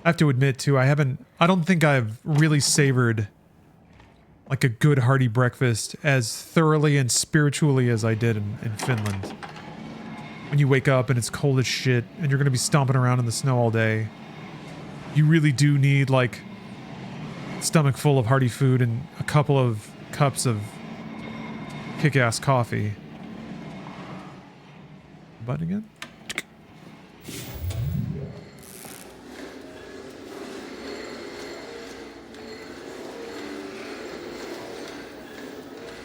I have to admit too, I don't think I've really savored like a good hearty breakfast as thoroughly and spiritually as I did in Finland. When you wake up and it's cold as shit and you're going to be stomping around in the snow all day, you really do need like a stomach full of hearty food and a couple of cups of kick-ass coffee. Button again?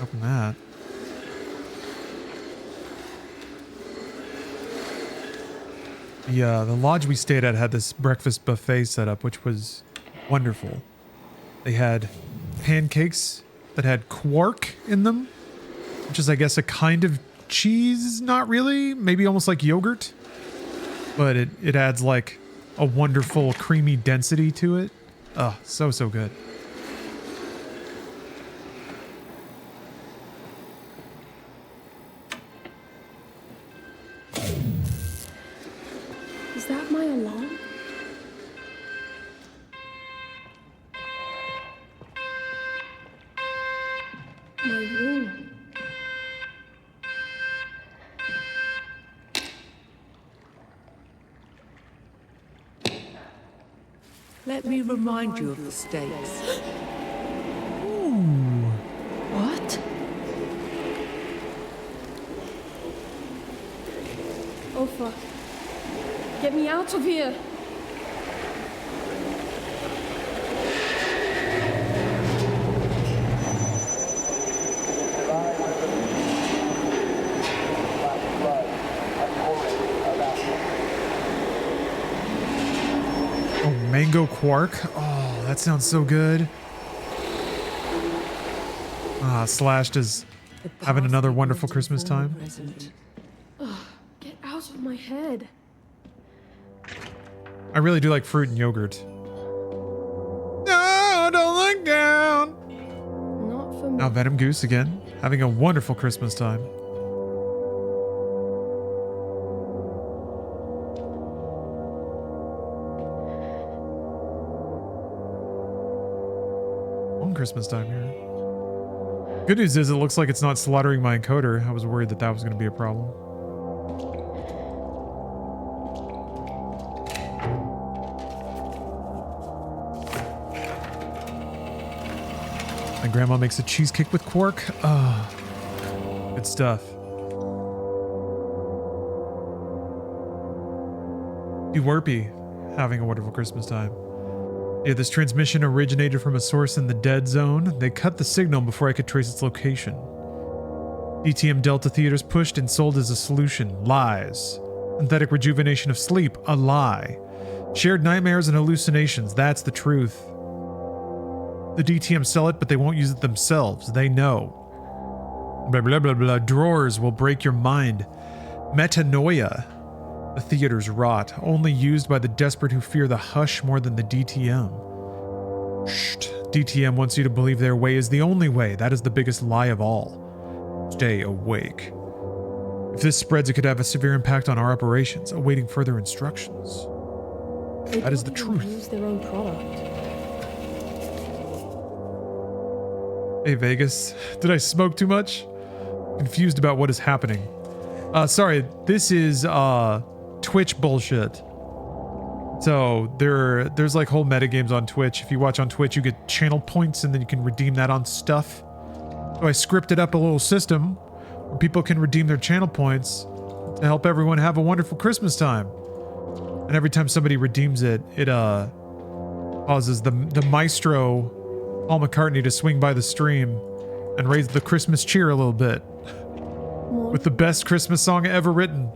Open that. The lodge we stayed at had this breakfast buffet set up, which was wonderful. They had pancakes that had quark in them, which is, I guess, a kind of cheese. Not really. Maybe almost like yogurt. But it adds like a wonderful creamy density to it. Oh, so good. Is that my alarm? My room. Let me remind you of the stakes. Ooh. What? Oh fuck. Get me out of here! Oh, mango quark. Oh, that sounds so good. Slashed is having another wonderful Christmas time. Ugh, get out of my head. I really do like fruit and yogurt. No, don't look down. Not for me. Now Venom Goose again, having a wonderful Christmas time. Long Christmas time here. Good news is it looks like it's not slaughtering my encoder. I was worried that that was going to be a problem. My grandma makes a cheesecake with quark. Ah, good stuff. Dwarpy, having a wonderful Christmas time. Yeah, this transmission originated from a source in the dead zone. They cut the signal before I could trace its location. DTM Delta Theaters pushed and sold as a solution. Lies. Synthetic rejuvenation of sleep. A lie. Shared nightmares and hallucinations. That's the truth. The DTM sell it, but they won't use it themselves. They know. Blah, blah, blah, blah. Drawers will break your mind. Metanoia. The theater's rot, only used by the desperate who fear the hush more than the DTM. Shh. DTM wants you to believe their way is the only way. That is the biggest lie of all. Stay awake. If this spreads, it could have a severe impact on our operations, awaiting further instructions. That is the truth. Use their own product. Hey Vegas, did I smoke too much? Confused about what is happening. Sorry, this is Twitch bullshit. So there's like whole metagames on Twitch. If you watch on Twitch, you get channel points and then you can redeem that on stuff. So I scripted up a little system where people can redeem their channel points to help everyone have a wonderful Christmas time. And every time somebody redeems it, it causes the maestro Paul McCartney to swing by the stream and raise the Christmas cheer a little bit. With the best Christmas song ever written.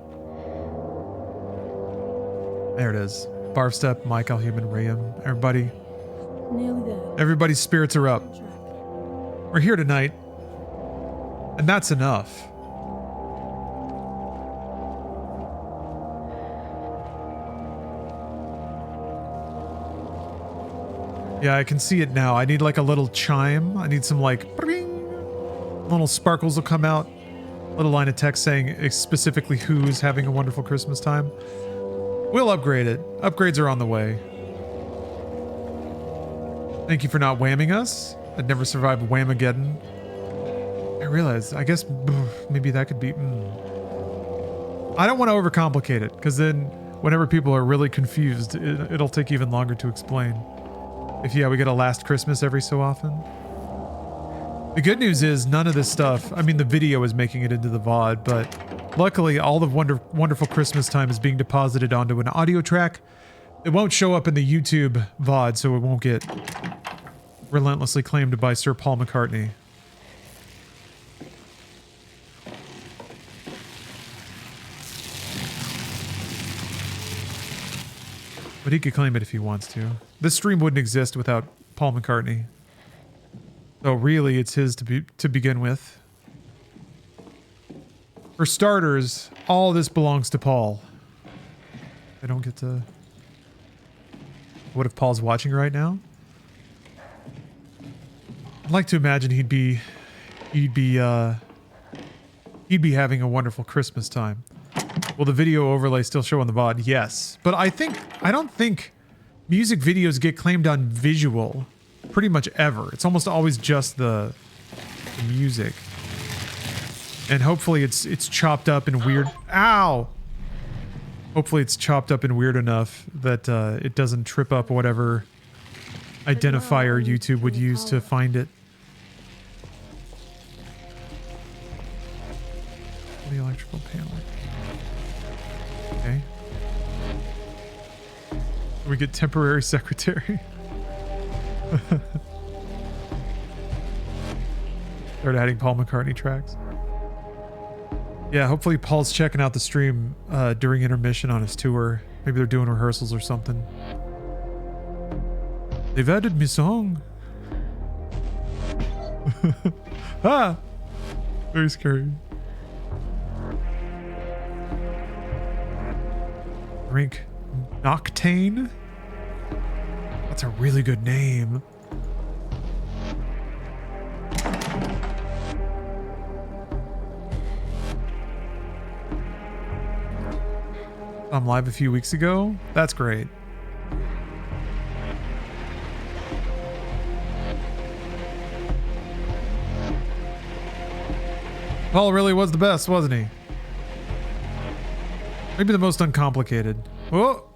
There it is. Barfstep, Mike, Alhuman, Rayam, everybody. Nearly there. Everybody's spirits are up. We're here tonight. And that's enough. Yeah, I can see it now. I need like a little chime. I need some like bing. Little sparkles will come out. Little line of text saying specifically who's having a wonderful Christmas time. We'll upgrade it. Upgrades are on the way. Thank you for not whamming us. I'd never survived Whamageddon. I realized, I guess maybe that could be... I don't want to overcomplicate it, because then whenever people are really confused, it'll take even longer to explain. If yeah, we get a last Christmas every so often. The good news is none of this stuff, I mean the video is making it into the VOD, but luckily all of Wonderful Christmas Time is being deposited onto an audio track. It won't show up in the YouTube VOD, so it won't get relentlessly claimed by Sir Paul McCartney. But he could claim it if he wants to. This stream wouldn't exist without Paul McCartney. So really, it's his to begin with. For starters, all this belongs to Paul. I don't get to... What if Paul's watching right now? I'd like to imagine he'd be having a wonderful Christmas time. Will the video overlay still show on the VOD? Yes. But I don't think music videos get claimed on visual pretty much ever. It's almost always just the music. And hopefully it's chopped up in weird... Ow! Hopefully it's chopped up and weird enough that it doesn't trip up whatever identifier YouTube would use to find it. The electrical panel. Okay. We get temporary secretary. Start adding Paul McCartney tracks. Yeah, hopefully Paul's checking out the stream during intermission on his tour. Maybe they're doing rehearsals or something. They've added me song. Ah! Very scary. Drink Noctane? That's a really good name. I'm live a few weeks ago. That's great. Paul really was the best, wasn't he? Maybe the most uncomplicated. Whoa!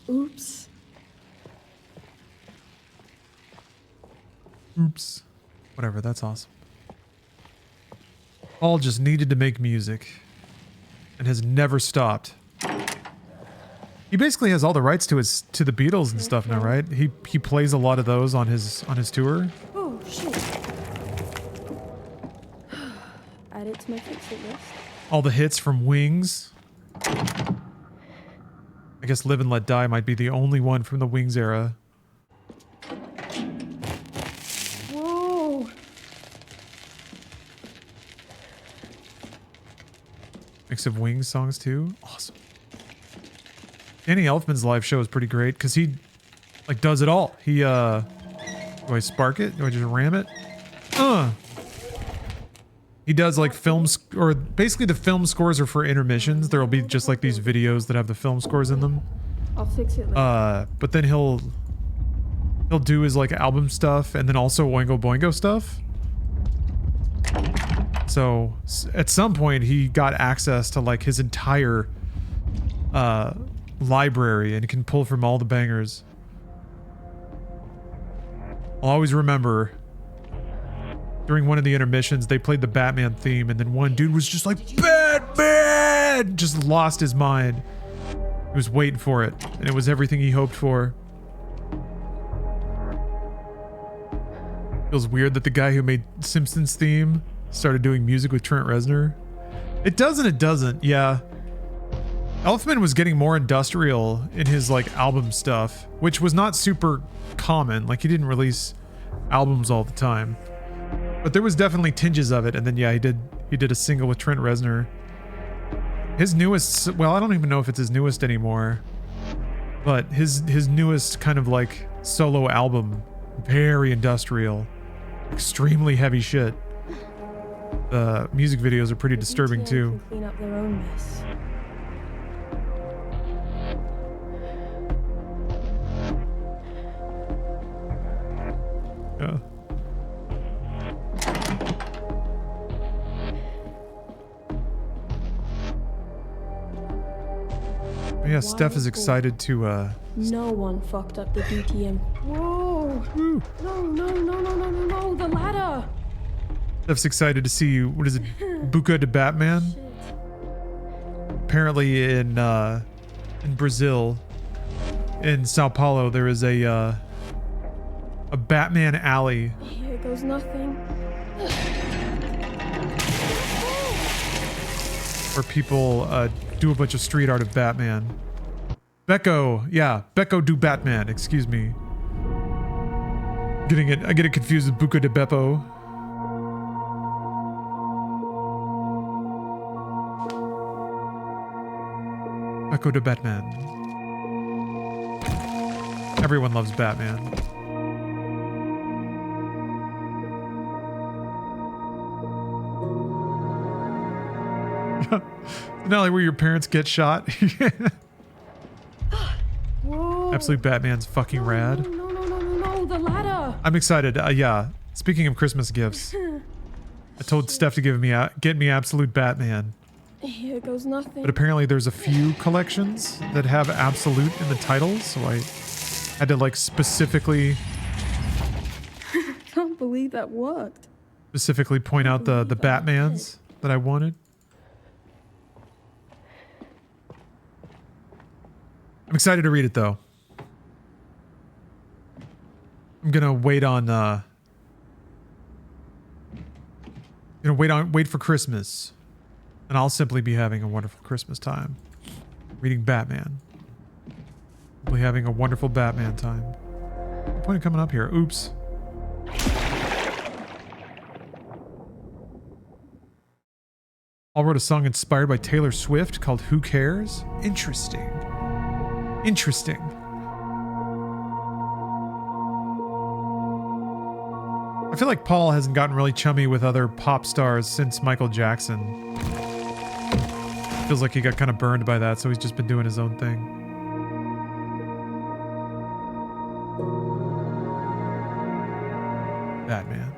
Oops. Oops. Whatever, that's awesome. Paul just needed to make music and has never stopped. He basically has all the rights to the Beatles and stuff now, right? He plays a lot of those on his tour. Oh shit. Add it to my fix-it list. All the hits from Wings. I guess Live and Let Die might be the only one from the Wings era. Whoa. Mix of Wings songs too. Awesome. Danny Elfman's live show is pretty great because he like does it all. He do I spark it? Do I just ram it? He does like films, or basically the film scores are for intermissions. There'll be just like these videos that have the film scores in them. I'll fix it later. But then he'll do his like album stuff and then also Oingo Boingo stuff. So at some point he got access to like his entire library and can pull from all the bangers. I'll always remember during one of the intermissions they played the Batman theme and then one dude was just like, Batman! Just lost his mind. He was waiting for it and it was everything he hoped for. Feels weird that the guy who made Simpsons theme started doing music with Trent Reznor. It does and it doesn't, yeah. Elfman was getting more industrial in his like album stuff, which was not super common. Like he didn't release albums all the time, but there was definitely tinges of it. And then yeah, he did a single with Trent Reznor. His newest, well, I don't even know if it's his newest anymore, but his newest kind of like solo album, very industrial, extremely heavy shit. The music videos are pretty disturbing too. Clean up their own mess. Yeah. Yeah, Steph is excited to No one fucked up the DTM. Whoa! No, the ladder! Steph's excited to see, what is it, Buca de Batman? Apparently in Brazil, in Sao Paulo, there is a Batman alley. Here goes nothing. Where people do a bunch of street art of Batman. Becco. Yeah, Becco do Batman. Excuse me. I get it confused with Buca de Beppo. Becco de Batman. Everyone loves Batman. Not like where your parents get shot. Absolute Batman's fucking rad. No, the ladder. I'm excited. Yeah. Speaking of Christmas gifts, I told Steph to get me Absolute Batman. Here goes nothing. But apparently there's a few collections that have Absolute in the titles, so I had to like specifically Can't believe that worked. Specifically point out the Batmans that I wanted. I'm excited to read it though. I'm gonna wait for Christmas. And I'll simply be having a wonderful Christmas time. Reading Batman. We'll be having a wonderful Batman time. No point in coming up here. Oops. Paul wrote a song inspired by Taylor Swift called Who Cares? Interesting. Interesting. I feel like Paul hasn't gotten really chummy with other pop stars since Michael Jackson. Feels like he got kind of burned by that, so he's just been doing his own thing. Batman.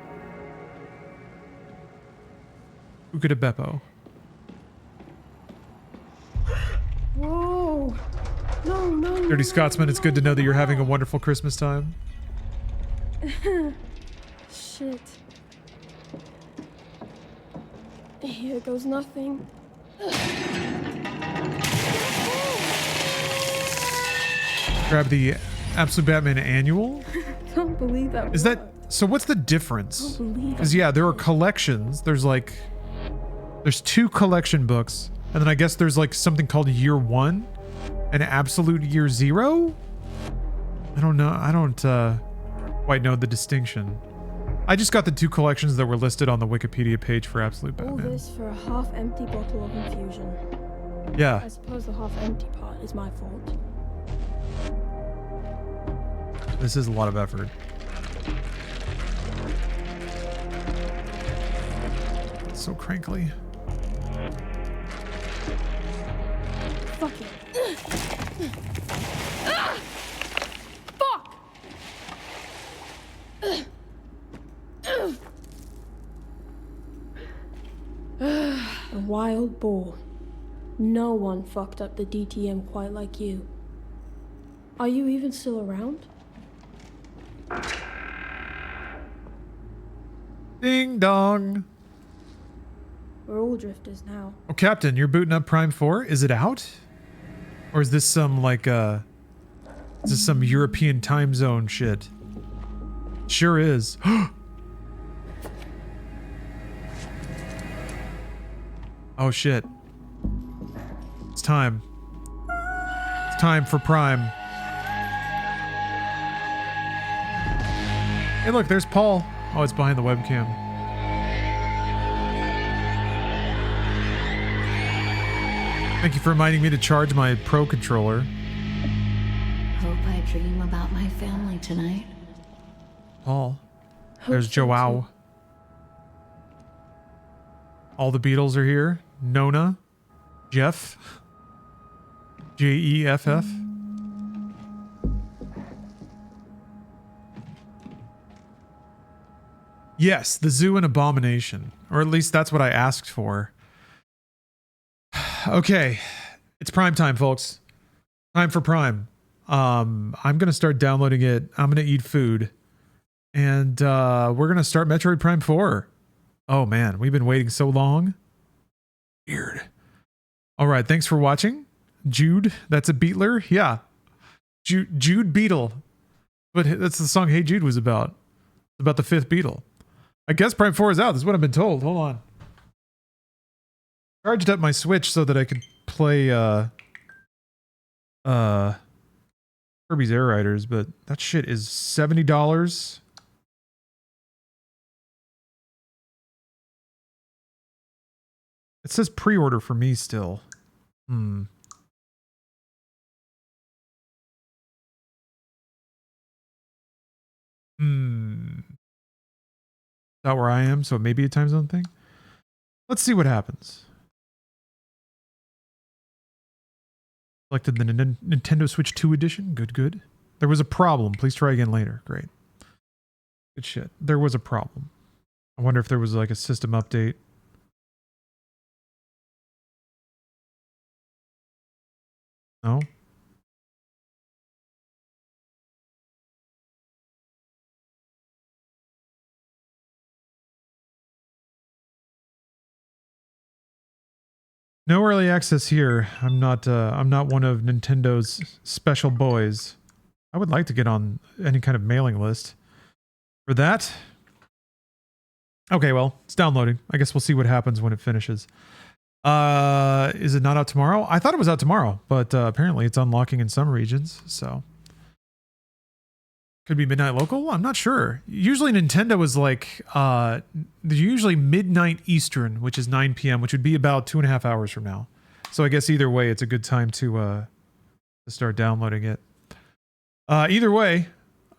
Buca de Beppo. Whoa. No. Dirty Scotsman, it's good to know that you're having a wonderful Christmas time. Shit. Here goes nothing. Grab the Absolute Batman Annual. Can't believe that. Is that so? What's the difference? Because yeah, there are collections. There's 2 collection books, and then I guess there's like something called Year 1 and Absolute Year 0. I don't know. I don't quite know the distinction. I just got the 2 collections that were listed on the Wikipedia page for Absolute Batman. All this for a half-empty bottle of infusion. Yeah. I suppose the half-empty part is my fault. This is a lot of effort. It's so crankly. Fuck it. Fuck! A wild boar. No one fucked up the DTM quite like you. Are you even still around? Ding dong. We're all drifters now. Oh, Captain, you're booting up Prime 4? Is it out? Or is this some is this some European time zone shit? Sure is. Oh shit. It's time. It's time for Prime. Hey look, there's Paul. Oh, it's behind the webcam. Thank you for reminding me to charge my Pro controller. Hope I dream about my family tonight. Paul. There's Joao. All the Beatles are here. Nona. Jeff. Jeff. Yes, the zoo and abomination. Or at least that's what I asked for. Okay. It's prime time, folks. Time for Prime. I'm going to start downloading it. I'm going to eat food. And we're going to start Metroid Prime 4. Oh man, we've been waiting so long. Weird. All right, thanks for watching. Jude, that's a Beatler? Yeah. Jude Beetle. But that's the song Hey Jude was about. It's about the 5th Beatle. I guess Prime 4 is out. This is what I've been told. Hold on. Charged up my Switch so that I could play Kirby's Air Riders, but that shit is $70. It says pre-order for me still. Is that where I am? So it may be a time zone thing. Let's see what happens. Selected the Nintendo Switch 2 edition. Good, good. There was a problem. Please try again later. Great. Good shit. There was a problem. I wonder if there was like a system update. No? No early access here. I'm not one of Nintendo's special boys. I would like to get on any kind of mailing list for that. Okay, well, it's downloading. I guess we'll see what happens when it finishes. Is it not out tomorrow? I thought it was out tomorrow, but apparently it's unlocking in some regions, so. Could be midnight local? I'm not sure. Usually Nintendo is like, usually midnight Eastern, which is 9 p.m., which would be about 2.5 hours from now. So I guess either way, it's a good time to start downloading it. Either way,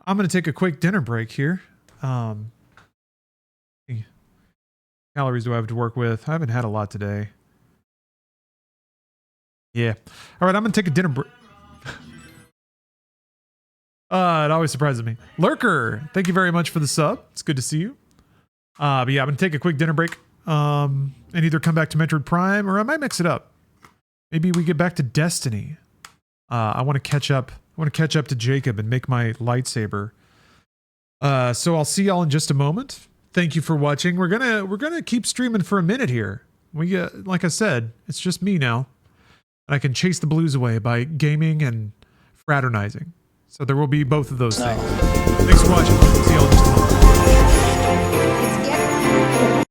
I'm going to take a quick dinner break here. Calories do I have to work with? I haven't had a lot today. Yeah. All right, I'm going to take a dinner break. It always surprises me. Lurker, thank you very much for the sub. It's good to see you. But yeah, I'm going to take a quick dinner break. And either come back to Metroid Prime or I might mix it up. Maybe we get back to Destiny. I want to catch up. I want to catch up to Jacob and make my lightsaber. So I'll see y'all in just a moment. Thank you for watching. We're gonna keep streaming for a minute here. We like I said, it's just me now. And I can chase the blues away by gaming and fraternizing. So there will be both of those things. Thanks for watching. See y'all in just a moment.